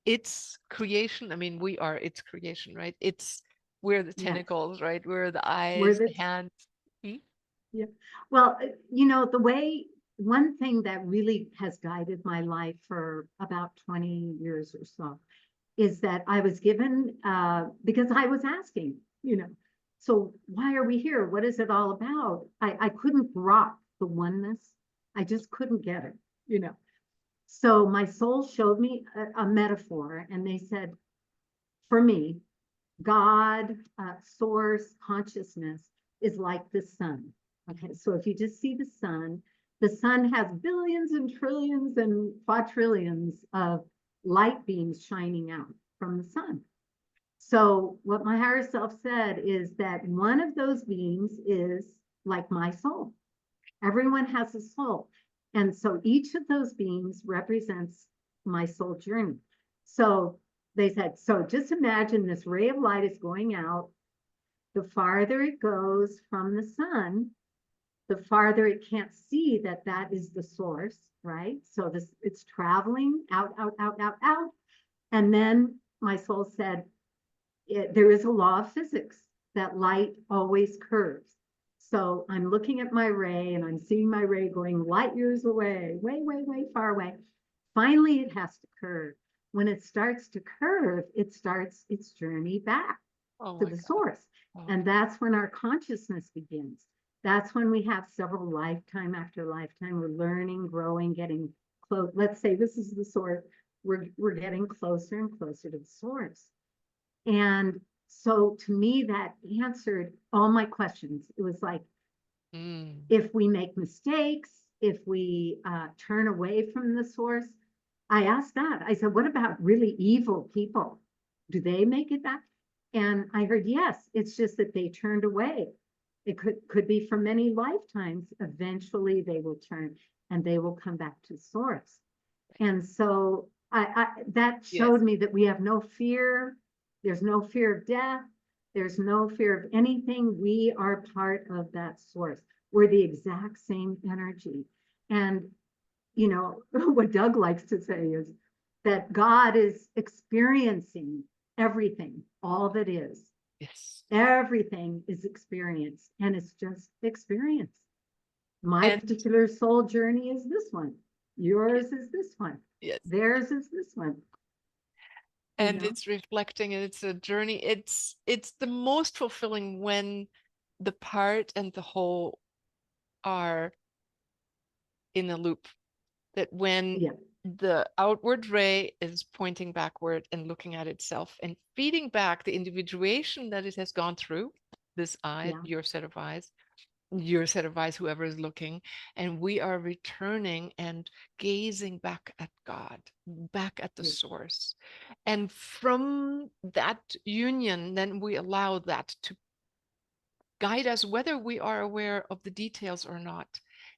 its creation? I mean, we are its creation, right? We're the Yes. tentacles, right? We're the We're eyes, the the hands. Hmm? Yeah. Well, one thing that really has guided my life for about 20 years or so is that I was given, because I was asking, so why are we here? What is it all about? I couldn't grok the oneness. I just couldn't get it. So my soul showed me a metaphor, and they said, for me, God, source, consciousness is like the sun. Okay, so if you just see the sun has billions and trillions and quadrillions of light beams shining out from the sun. So what my higher self said is that one of those beams is like my soul. Everyone has a soul. And so each of those beams represents my soul journey. So they said, so just imagine this ray of light is going out. The farther it goes from the sun, the farther it can't see that is the source, right? So it's traveling out, out, out, out, out. And then my soul said, there is a law of physics that light always curves. So I'm looking at my ray and I'm seeing my ray going light years away, way, way, way far away. Finally, it has to curve. When it starts to curve, it starts its journey back Oh to my the God. source. Oh. And that's when our consciousness begins. That's when we have several lifetime after lifetime. We're learning, growing, getting close. Let's say this is the source. We're getting closer and closer to the source. And so to me, that answered all my questions. It was like, if we make mistakes, if we turn away from the source, I asked that. I said, what about really evil people? Do they make it back? And I heard, yes, it's just that they turned away. It could be for many lifetimes. Eventually they will turn and they will come back to source. And so that showed me that we have no fear. There's no fear of death. There's no fear of anything. We are part of that source. We're the exact same energy. And, what Doug likes to say is that God is experiencing everything, all that is. Yes. Everything is experience, and it's just experience. My And particular soul journey is this one. Yours is this one. yes. Theirs is this one. And it's reflecting and it's a journey. It's the most fulfilling when the part and the whole are in a loop. That when Yeah, the outward ray is pointing backward and looking at itself and feeding back the individuation that it has gone through, this eye, yeah, your set of eyes, whoever is looking, and we are returning and gazing back at God, back at the yeah, source. And from that union, then we allow that to guide us, whether we are aware of the details or not.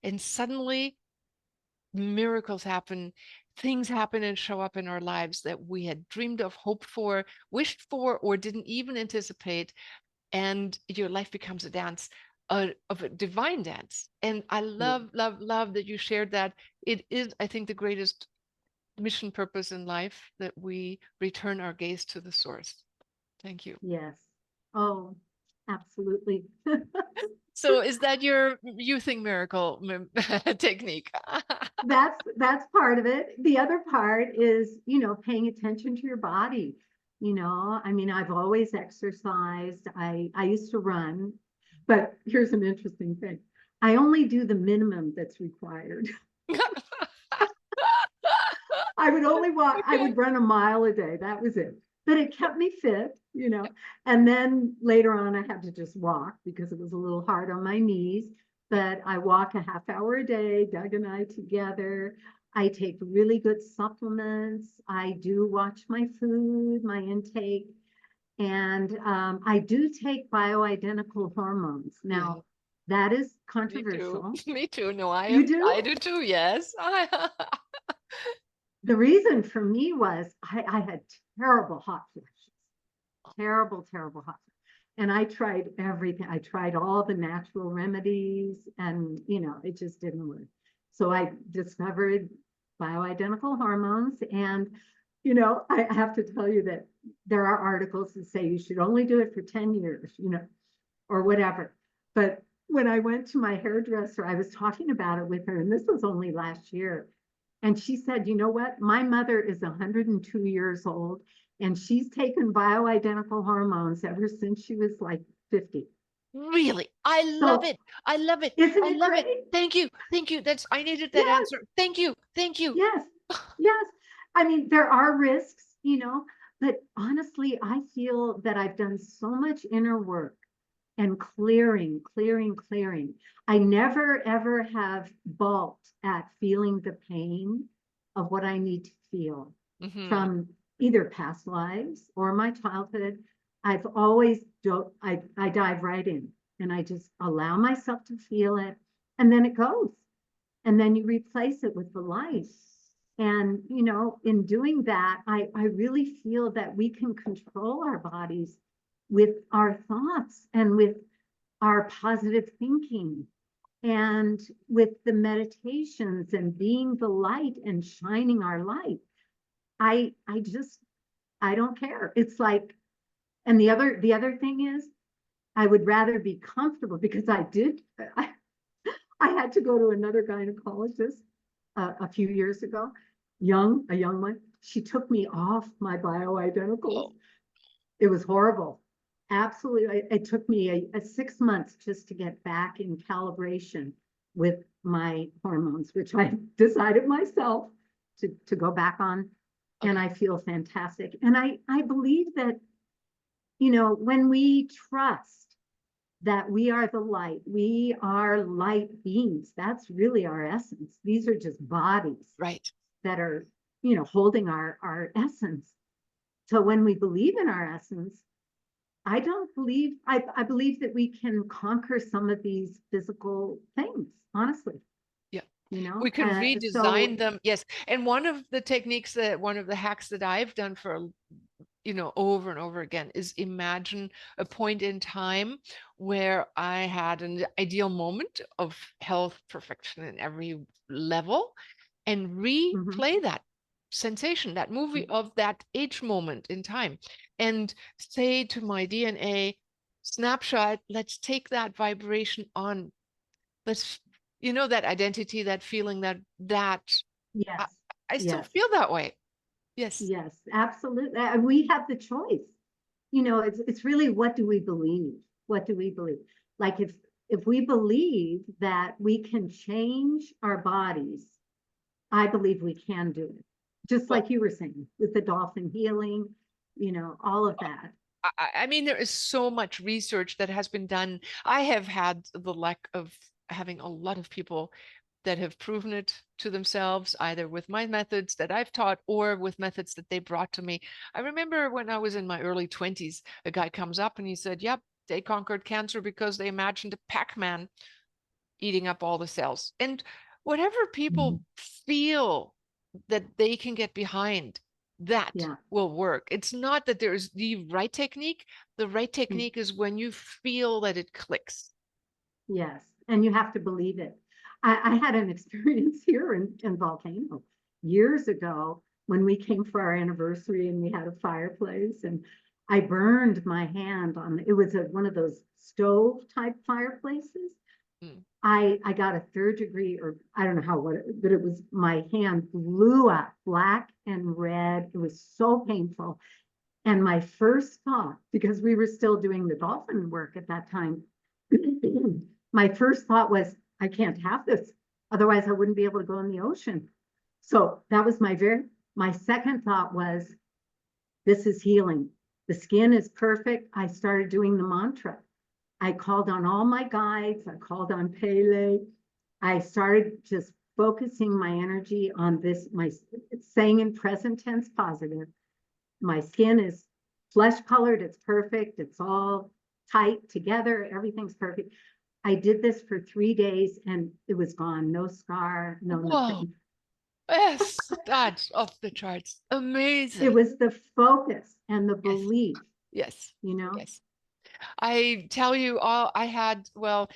And suddenly miracles happen, things happen and show up in our lives that we had dreamed of, hoped for, wished for, or didn't even anticipate. And your life becomes a dance of a divine dance. And I yeah. love, love, love that you shared that. It is, I think, the greatest mission purpose in life that we return our gaze to the source. Thank you. Yes. Oh, absolutely. So is that your youthing miracle technique? That's part of it. The other part is, paying attention to your body. You know, I mean, I've always exercised. I used to run, but here's an interesting thing. I only do the minimum that's required. I would only walk, I Okay. would run a mile a day. That was it. But it kept me fit, you know. And then later on, I had to just walk because it was a little hard on my knees. But I walk a half hour a day, Doug and I together. I take really good supplements. I do watch my food, my intake. And I do take bioidentical hormones. Yeah, Now, that is me too. controversial. Me too. No, You do? I do too. Yes. The reason for me was I had terrible hot flashes, terrible, terrible hot flashes. And I tried everything. I tried all the natural remedies and, you know, it just didn't work. So I discovered bioidentical hormones. And, you know, I have to tell you that there are articles that say you should only do it for 10 years, you know, or whatever. But when I went to my hairdresser, I was talking about it with her, and this was only last year. And she said, you know what? My mother is 102 years old, and she's taken bioidentical hormones ever since she was like 50. Really, I love So it. I love it. isn't I it love it. great? Thank you. Thank you. I needed that Yes, answer. Thank you. Thank you. yes, yes. I mean, there are risks, you know, but honestly, I feel that I've done so much inner work and clearing, clearing, clearing. I never ever have balked at feeling the pain of what I need to feel Hmm. from either past lives or my childhood. I've always I dive right in and I just allow myself to feel it, and then it goes. And then you replace it with the light. And, you know, in doing that, I really feel that we can control our bodies with our thoughts and with our positive thinking and with the meditations and being the light and shining our light. I just I don't care. It's like, and the other thing is I would rather be comfortable because I had to go to another gynecologist a few years ago, a young one. She took me off my bioidenticals. Oh, It was horrible. Absolutely. It took me a 6 months just to get back in calibration with my hormones, which I decided myself to go back on. And okay. I feel fantastic. And I believe that, you know, when we trust that we are the light, we are light beings, that's really our essence. These are just bodies Right. that are, you know, holding our essence. So when we believe in our essence, I don't believe, I believe that we can conquer some of these physical things, honestly, Yeah. you know? We can So, redesign them. Yes. And one of the hacks that I've done for, over and over again is imagine a point in time where I had an ideal moment of health perfection in every level and mhm, replay that sensation, that movie of that age moment in time, and say to my DNA, snapshot, let's take that vibration on. Let's, that identity, that feeling, that I, yes, I still yes, feel that way. Yes. yes, absolutely. And we have the choice. You know, it's really, what do we believe? What do we believe? Like if we believe that we can change our bodies, I believe we can do it. Just Well, like you were saying with the dolphin healing, you know, all of that. I mean, there is so much research that has been done. I have had the luck of having a lot of people that have proven it to themselves, either with my methods that I've taught or with methods that they brought to me. I remember when I was in my early 20s, a guy comes up and he said, yep, they conquered cancer because they imagined a Pac-Man eating up all the cells. And whatever Mhm. people feel that they can get behind, that Yeah. will work. It's not that there's the right technique. The right Mm. technique is when you feel that it clicks. Yes. And you have to believe it. I had an experience here in Volcano years ago when we came for our anniversary and we had a fireplace, and I burned my hand on it was one of those stove type fireplaces. Mm. I got a third degree, or I don't know how, but it was, my hand blew up black and red. It was so painful. And my first thought, because we were still doing the dolphin work at that time, my first thought was, I can't have this. Otherwise, I wouldn't be able to go in the ocean. So that was my second thought was, this is healing. The skin is perfect. I started doing the mantra. I called on all my guides. I called on Pele. I started just focusing my energy on this, saying in present tense positive. My skin is flesh colored. It's perfect. It's all tight together. Everything's perfect. I did this for 3 days and it was gone. No scar, no Whoa. nothing. Yes, that's off the charts. It Amazing. was the focus and the Yes, belief, yes, you know? yes. I tell you all, I had, well,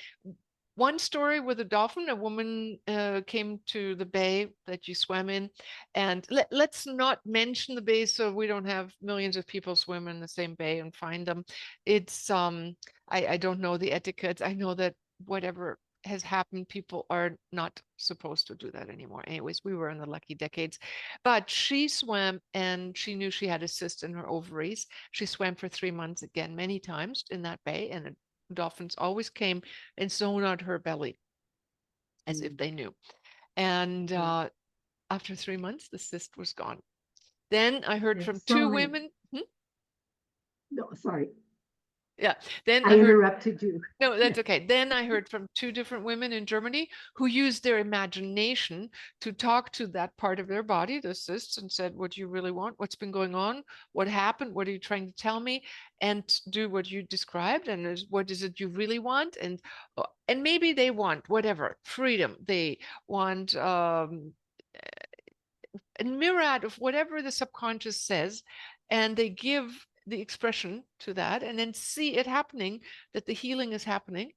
one story with a dolphin. A woman came to the bay that you swam in, and let's not mention the bay so we don't have millions of people swim in the same bay and find them. It's I don't know the etiquette. I know that whatever has happened, people are not supposed to do that anymore. Anyways, we were in the lucky decades, but she swam and she knew she had a cyst in her ovaries. She swam for 3 months again, many times in that bay, and dolphins always came and sonared her belly as if they knew. And after 3 months, the cyst was gone. Then I heard from So two many. women. No, sorry, Yeah. Then I I heard, interrupted you. no, that's okay. Then I heard from two different women in Germany who used their imagination to talk to that part of their body, the cysts, and said, what do you really want? What's been going on? What happened? What are you trying to tell me? And do what you described. And what is it you really want? And maybe they want whatever, freedom. They want a myriad of whatever the subconscious says, and they give the expression to that and then see it happening, that the healing is happening.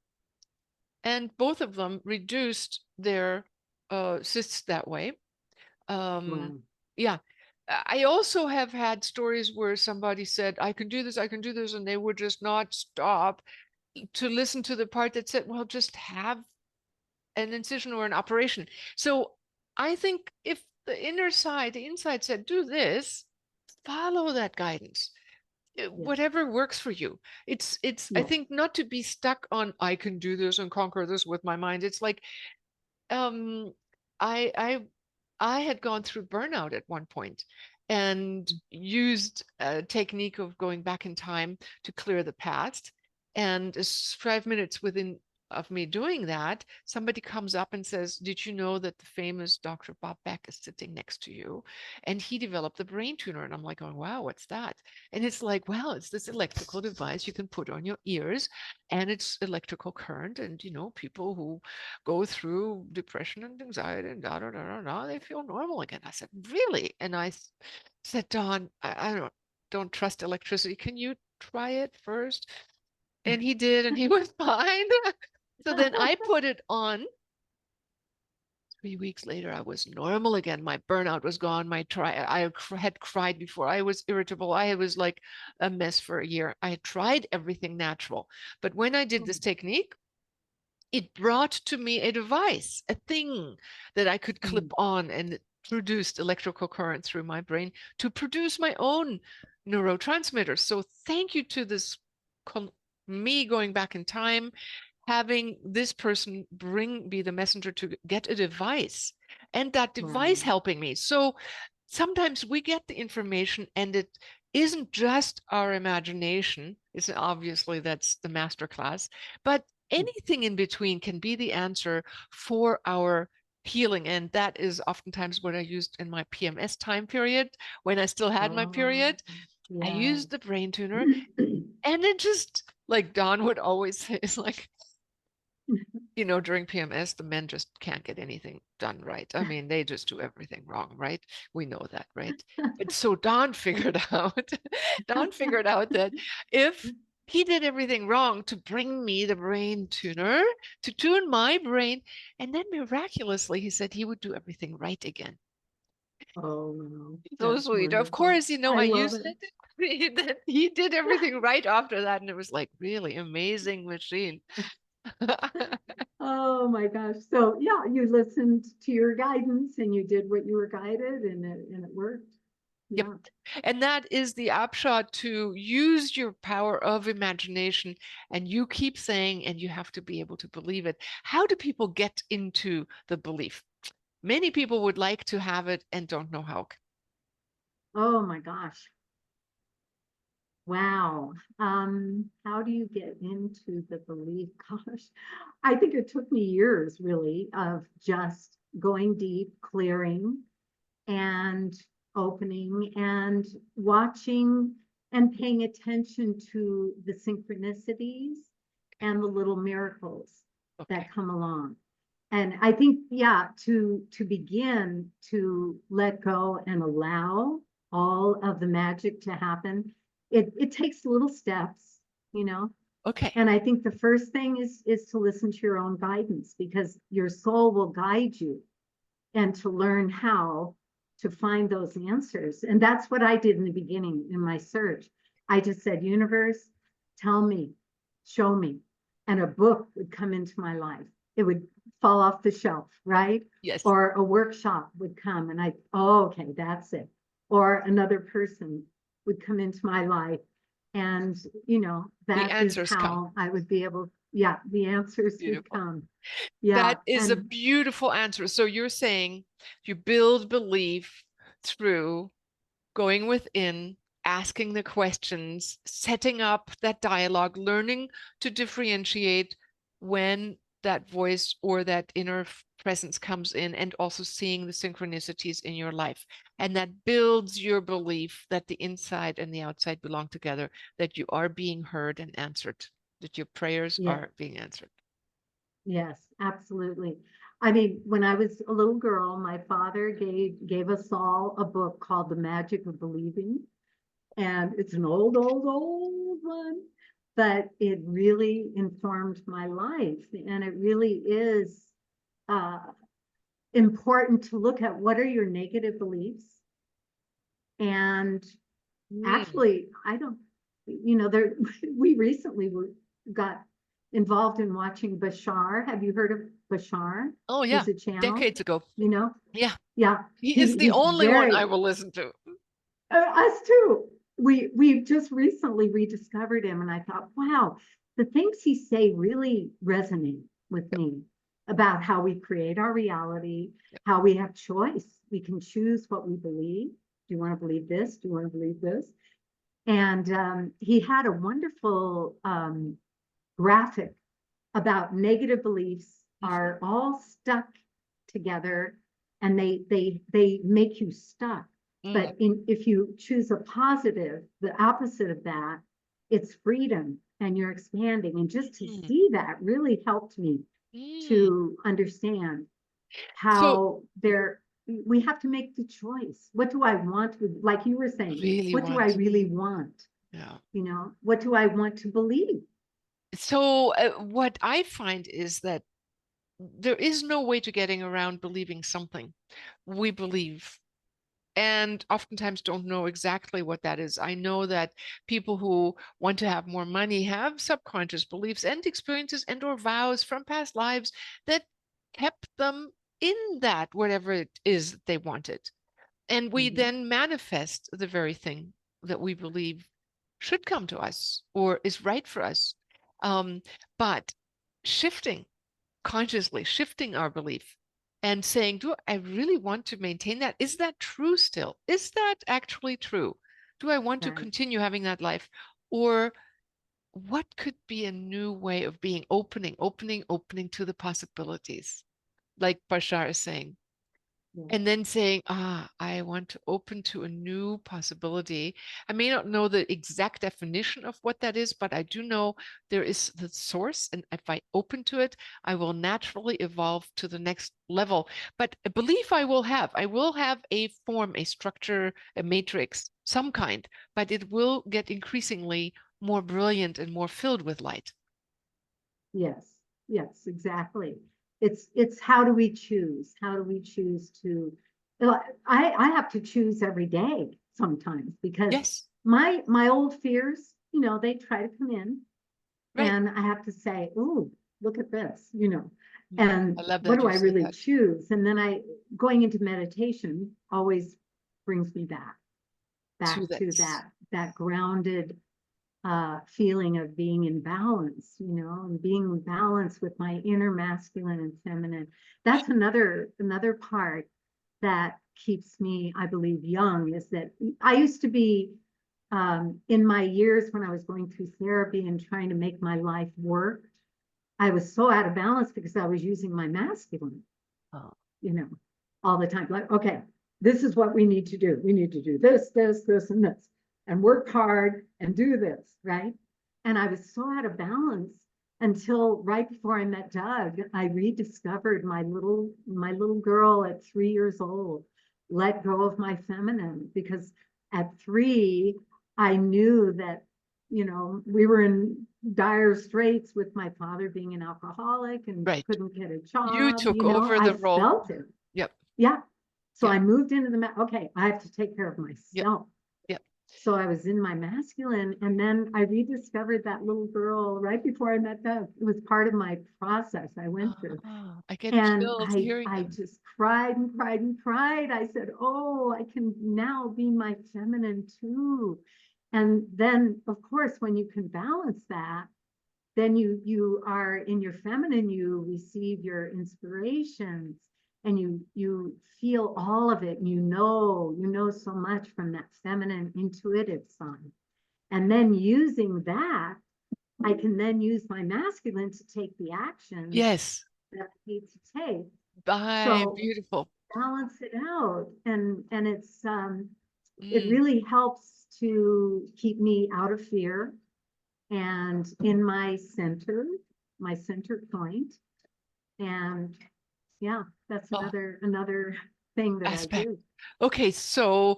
And both of them reduced their cysts that way. Wow. Yeah. I also have had stories where somebody said, I can do this, and they would just not stop to listen to the part that said, well, just have an incision or an operation. So I think if the inside said, do this, follow that guidance. Yes. Whatever works for you. It's I Yes. think not to be stuck on I can do this and conquer this with my mind. It's like um I I I had gone through burnout at one point and used a technique of going back in time to clear the past. And 5 minutes within of me doing that, somebody comes up and says, did you know that the famous Dr. Bob Beck is sitting next to you? And he developed the brain tuner. And I'm like, oh, wow, what's that? And it's like, well, it's this electrical device you can put on your ears, and it's electrical current. And, people who go through depression and anxiety and da da da da da, they feel normal again. I said, really? And I said, Don, I don't trust electricity. Can you try it first? And he did, and he was fine. So then I put it on. 3 weeks later, I was normal again. My burnout was gone. I had cried before. I was irritable. I was like a mess for a year. I had tried everything natural. But when I did this technique, it brought to me a device, a thing that I could clip on, and it produced electrical current through my brain to produce my own neurotransmitters. So thank you to this, me going back in time, having this person be the messenger to get a device, and that device Wow. helping me. So sometimes we get the information and it isn't just our imagination. It's obviously that's the master class, but anything in between can be the answer for our healing. And that is oftentimes what I used in my PMS time period when I still had my Oh, period. I yeah. used the brain tuner, and it just, like Don would always say, it's like, during PMS, the men just can't get anything done right. I mean, they just do everything wrong, right? We know that, right? But so Don figured out, Don figured out that if he did everything wrong to bring me the brain tuner to tune my brain, and then miraculously, he said he would do everything right again. Oh, wow. So That's sweet. Of wonderful. course, I I love used it. it. He did everything right after that, and it was like really amazing machine. Oh my gosh. So yeah, you listened to your guidance and you did what you were guided and it worked. Yep. Yeah. And that is the upshot, to use your power of imagination. And you keep saying, and you have to be able to believe it. How do people get into the belief? Many people would like to have it and don't know how. Oh my gosh. Wow. How do you get into the belief? Gosh, I think it took me years really of just going deep, clearing, and opening and watching and paying attention to the synchronicities and the little miracles Okay. that come along. And I think, yeah, to begin to let go and allow all of the magic to happen, it takes little steps, you know. Okay. And I think the first thing is to listen to your own guidance, because your soul will guide you, and to learn how to find those answers. And that's what I did in the beginning in my search. I just said, universe, tell me, show me. And a book would come into my life. It would fall off the shelf, right? Yes. Or a workshop would come and oh, okay, that's it. Or another person would come into my life. And, The that is answers come. how I would be able, yeah, the answers would Beautiful. come. Yeah. That is a And beautiful answer. So you're saying you build belief through going within, asking the questions, setting up that dialogue, learning to differentiate when that voice or that inner presence comes in, and also seeing the synchronicities in your life. And that builds your belief that the inside and the outside belong together, that you are being heard and answered, that your prayers yeah, are being answered. yes, absolutely. I mean, when I was a little girl, my father gave us all a book called The Magic of Believing. And it's an old one, but it really informed my life. And it really is uh, important to look at what are your negative beliefs. And Mm. actually, I don't, there, we recently got involved in watching Bashar. Have you heard of Bashar? Oh, yeah. There's a channel, Decades ago. you know? Yeah. Yeah, He is the he's only one I very, will listen to. us too. We've just recently rediscovered him, and I thought, wow, the things he say really resonate with me about how we create our reality, how we have choice. We can choose what we believe. Do you want to believe this? Do you want to believe this? And he had a wonderful graphic about negative beliefs are all stuck together, and they make you stuck. Mm. But if you choose a positive, the opposite of that, it's freedom, and you're expanding. And just to Mm. see that really helped me Mm. to understand So how we have to make the choice. What do I want? Like you were saying, really what do I want, really want? yeah. What do I want to believe? So what I find is that there is no way to getting around believing something. We believe, and oftentimes don't know exactly what that is. I know that people who want to have more money have subconscious beliefs and experiences and or vows from past lives that kept them in that whatever it is that they wanted. And we Mhm. then manifest the very thing that we believe should come to us or is right for us. Um, but shifting, consciously shifting our belief and saying, do I really want to maintain that? Is that true still? Is that actually true? Do I want to Right. continue having that life? Or what could be a new way of being, opening to the possibilities, like Bashar is saying? Yeah. And then saying, I want to open to a new possibility. I may not know the exact definition of what that is, but I do know there is the source. And if I open to it, I will naturally evolve to the next level. But a belief I will have a form, a structure, a matrix, some kind, but it will get increasingly more brilliant and more filled with light. Yes, yes, exactly. It's how do we choose? How do we choose to? I have to choose every day sometimes, because Yes, my old fears, they try to come in, right. and I have to say, "Ooh, look at this," I and love what that do you I say really that. choose? And then going into meditation always brings me back. back to that grounded feeling of being in balance, and being in balance with my inner masculine and feminine. That's another part that keeps me, I believe, young, is that I used to be, in my years when I was going through therapy and trying to make my life work, I was so out of balance because I was using my masculine, Oh. All the time. Like, okay, this is what we need to do. We need to do this, this, this, and this, and work hard and do this, right? And I was so out of balance until right before I met Doug. I rediscovered my little girl at 3 years old, let go of my feminine, because at 3, I knew that, we were in dire straits with my father being an alcoholic and Right. couldn't get a You job. took over I the role. felt it. Yep. Yeah. So Yep. I moved into okay, I have to take care of myself. Yep. So I was in my masculine, and then I rediscovered that little girl right before I met Doug. It was part of my process I went through. I get And chills hearing I them. just cried and cried and cried. I said, oh, I can now be my feminine too. And then, of course, when you can balance that, then you are in your feminine, you receive your inspirations, and you feel all of it, and you know so much from that feminine intuitive side. And then using that, I can then use my masculine to take the action Yes. that I need to take. Bye. Beautiful. Balance it out, and it's it really helps to keep me out of fear and in my center point. And yeah, that's another thing that aspect. I do. Okay, so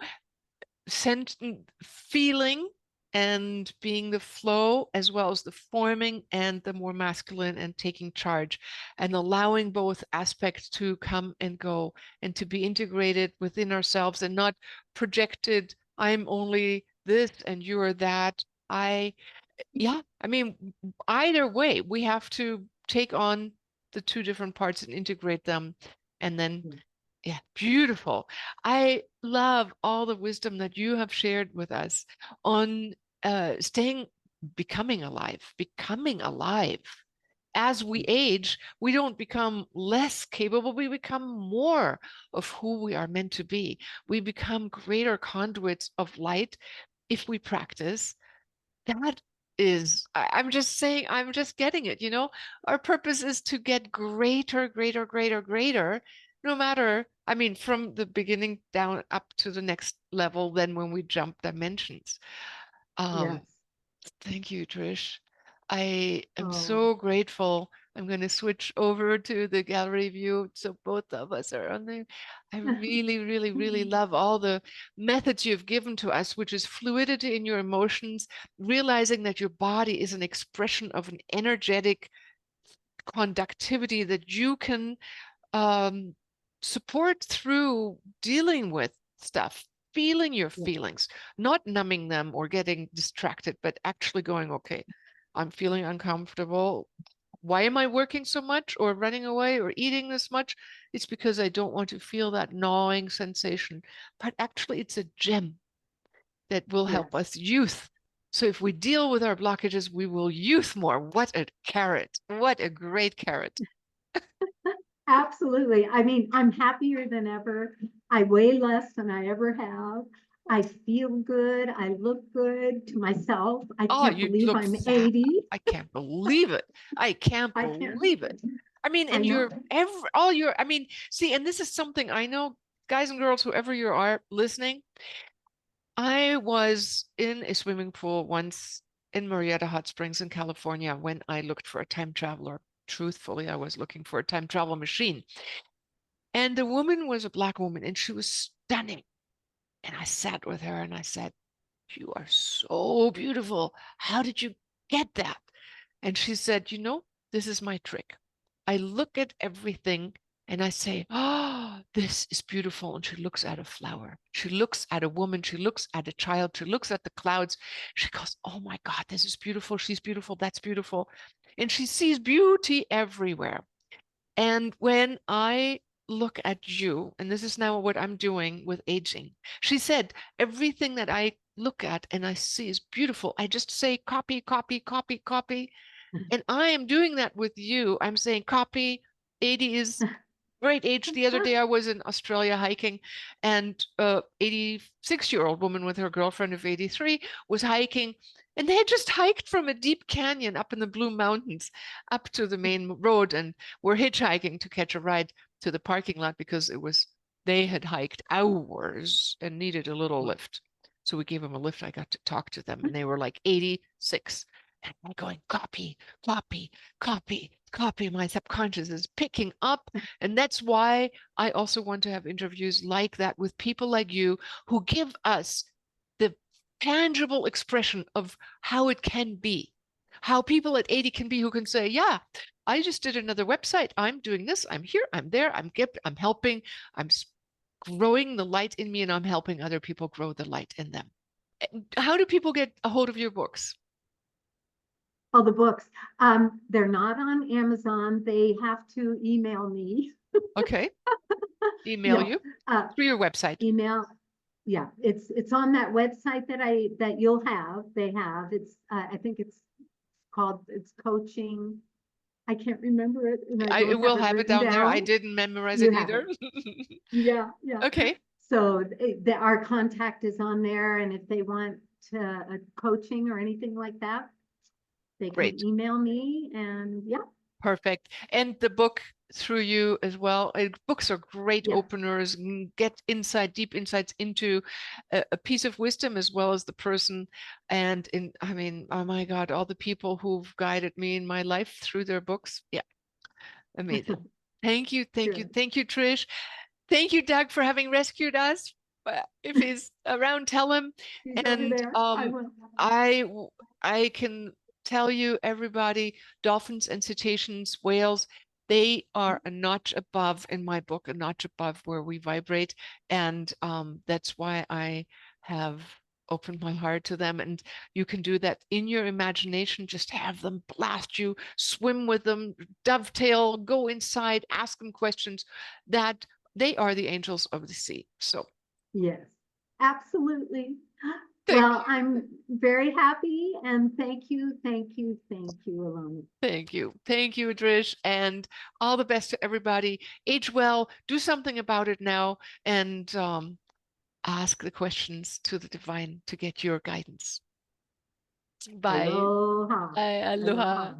feeling and being the flow, as well as the forming and the more masculine and taking charge, and allowing both aspects to come and go and to be integrated within ourselves and not projected. I'm only this and you're that. Yeah, I mean, either way, we have to take on the two different parts and integrate them. And then, yeah, beautiful. I love all the wisdom that you have shared with us on becoming alive, becoming alive. As we age, we don't become less capable, we become more of who we are meant to be. We become greater conduits of light if we practice. That is, I'm just saying, I'm just getting it, Our purpose is to get greater, greater, greater, greater, no matter, I mean, from the beginning down up to the next level, then when we jump dimensions. Yes. Thank you, Trish. I am so grateful. I'm going to switch over to the gallery view so both of us are on there. I really, really, really love all the methods you've given to us, which is fluidity in your emotions, realizing that your body is an expression of an energetic conductivity that you can support through dealing with stuff, feeling your feelings, not numbing them or getting distracted, but actually going, okay, I'm feeling uncomfortable. Why am I working so much or running away or eating this much? It's because I don't want to feel that gnawing sensation. But actually, it's a gem that will help us youth. So if we deal with our blockages, we will youth more. What a carrot. What a great carrot. Absolutely. I mean, I'm happier than ever. I weigh less than I ever have. I feel good. I look good to myself. I can't believe I'm 80. I can't believe it. I can't believe it. I mean, and I mean, see, and this is something I know, guys and girls, whoever you are listening, I was in a swimming pool once in Marietta Hot Springs in California when I looked for a time traveler. Truthfully, I was looking for a time travel machine. And the woman was a Black woman and she was stunning. And I sat with her and I said, "You are so beautiful. How did you get that?" And she said, this is my trick. I look at everything and I say, "Oh, this is beautiful." And she looks at a flower. She looks at a woman. She looks at a child. She looks at the clouds. She goes, "Oh my God, this is beautiful. She's beautiful. That's beautiful." And she sees beauty everywhere. And when I look at you, and this is now what I'm doing with aging. She said, everything that I look at and I see is beautiful. I just say copy, copy, copy, copy. And I am doing that with you. I'm saying copy. 80 is great age. The other day I was in Australia hiking, and 86-year-old woman with her girlfriend of 83 was hiking, and they had just hiked from a deep canyon up in the Blue Mountains up to the main road, and were hitchhiking to catch a ride to the parking lot because they had hiked hours and needed a little lift. So we gave them a lift. I got to talk to them, and they were like 86. And I'm going, copy, copy, copy, copy. My subconscious is picking up. And that's why I also want to have interviews like that with people like you who give us the tangible expression of how it can be, how people at 80 can be, who can say, yeah, I just did another website. I'm doing this. I'm here. I'm there. I'm helping. I'm growing the light in me, and I'm helping other people grow the light in them. How do people get a hold of your books? Oh, the books. They're not on Amazon. They have to email me. Okay. Email Yeah. you through your website. Email. Yeah, it's on that website that you'll have. They have. It's I think it's coaching. I can't remember it, and I I don't have will it have it written down there. I down. didn't memorize You it have either. it. Yeah, yeah. Okay, So our contact is on there, and if they want a coaching or anything like that, they can great. email me, and yeah, Perfect. And the book through you as well. Books are great yes. openers, get deep insights into a piece of wisdom as well as the person. And I mean, oh my God, all the people who've guided me in my life through their books. Yeah, amazing. Thank you, thank you, Good. thank you, Trish. Thank you, Doug, for having rescued us. If he's around, tell him. He's over And there. I will. I I can tell you, everybody, dolphins and cetaceans, whales, they are a notch above in my book, a notch above where we vibrate. And that's why I have opened my heart to them. And you can do that in your imagination. Just have them blast you, swim with them, dovetail, go inside, ask them questions. That they are the angels of the sea. So Yes, absolutely. thank Well, you. I'm very happy, and thank you, thank you, thank you, Ilona. Thank you. Thank you, Trish. And all the best to everybody. Age well, do something about it now, and ask the questions to the divine to get your guidance. Bye. Aloha. Bye. Aloha. Aloha.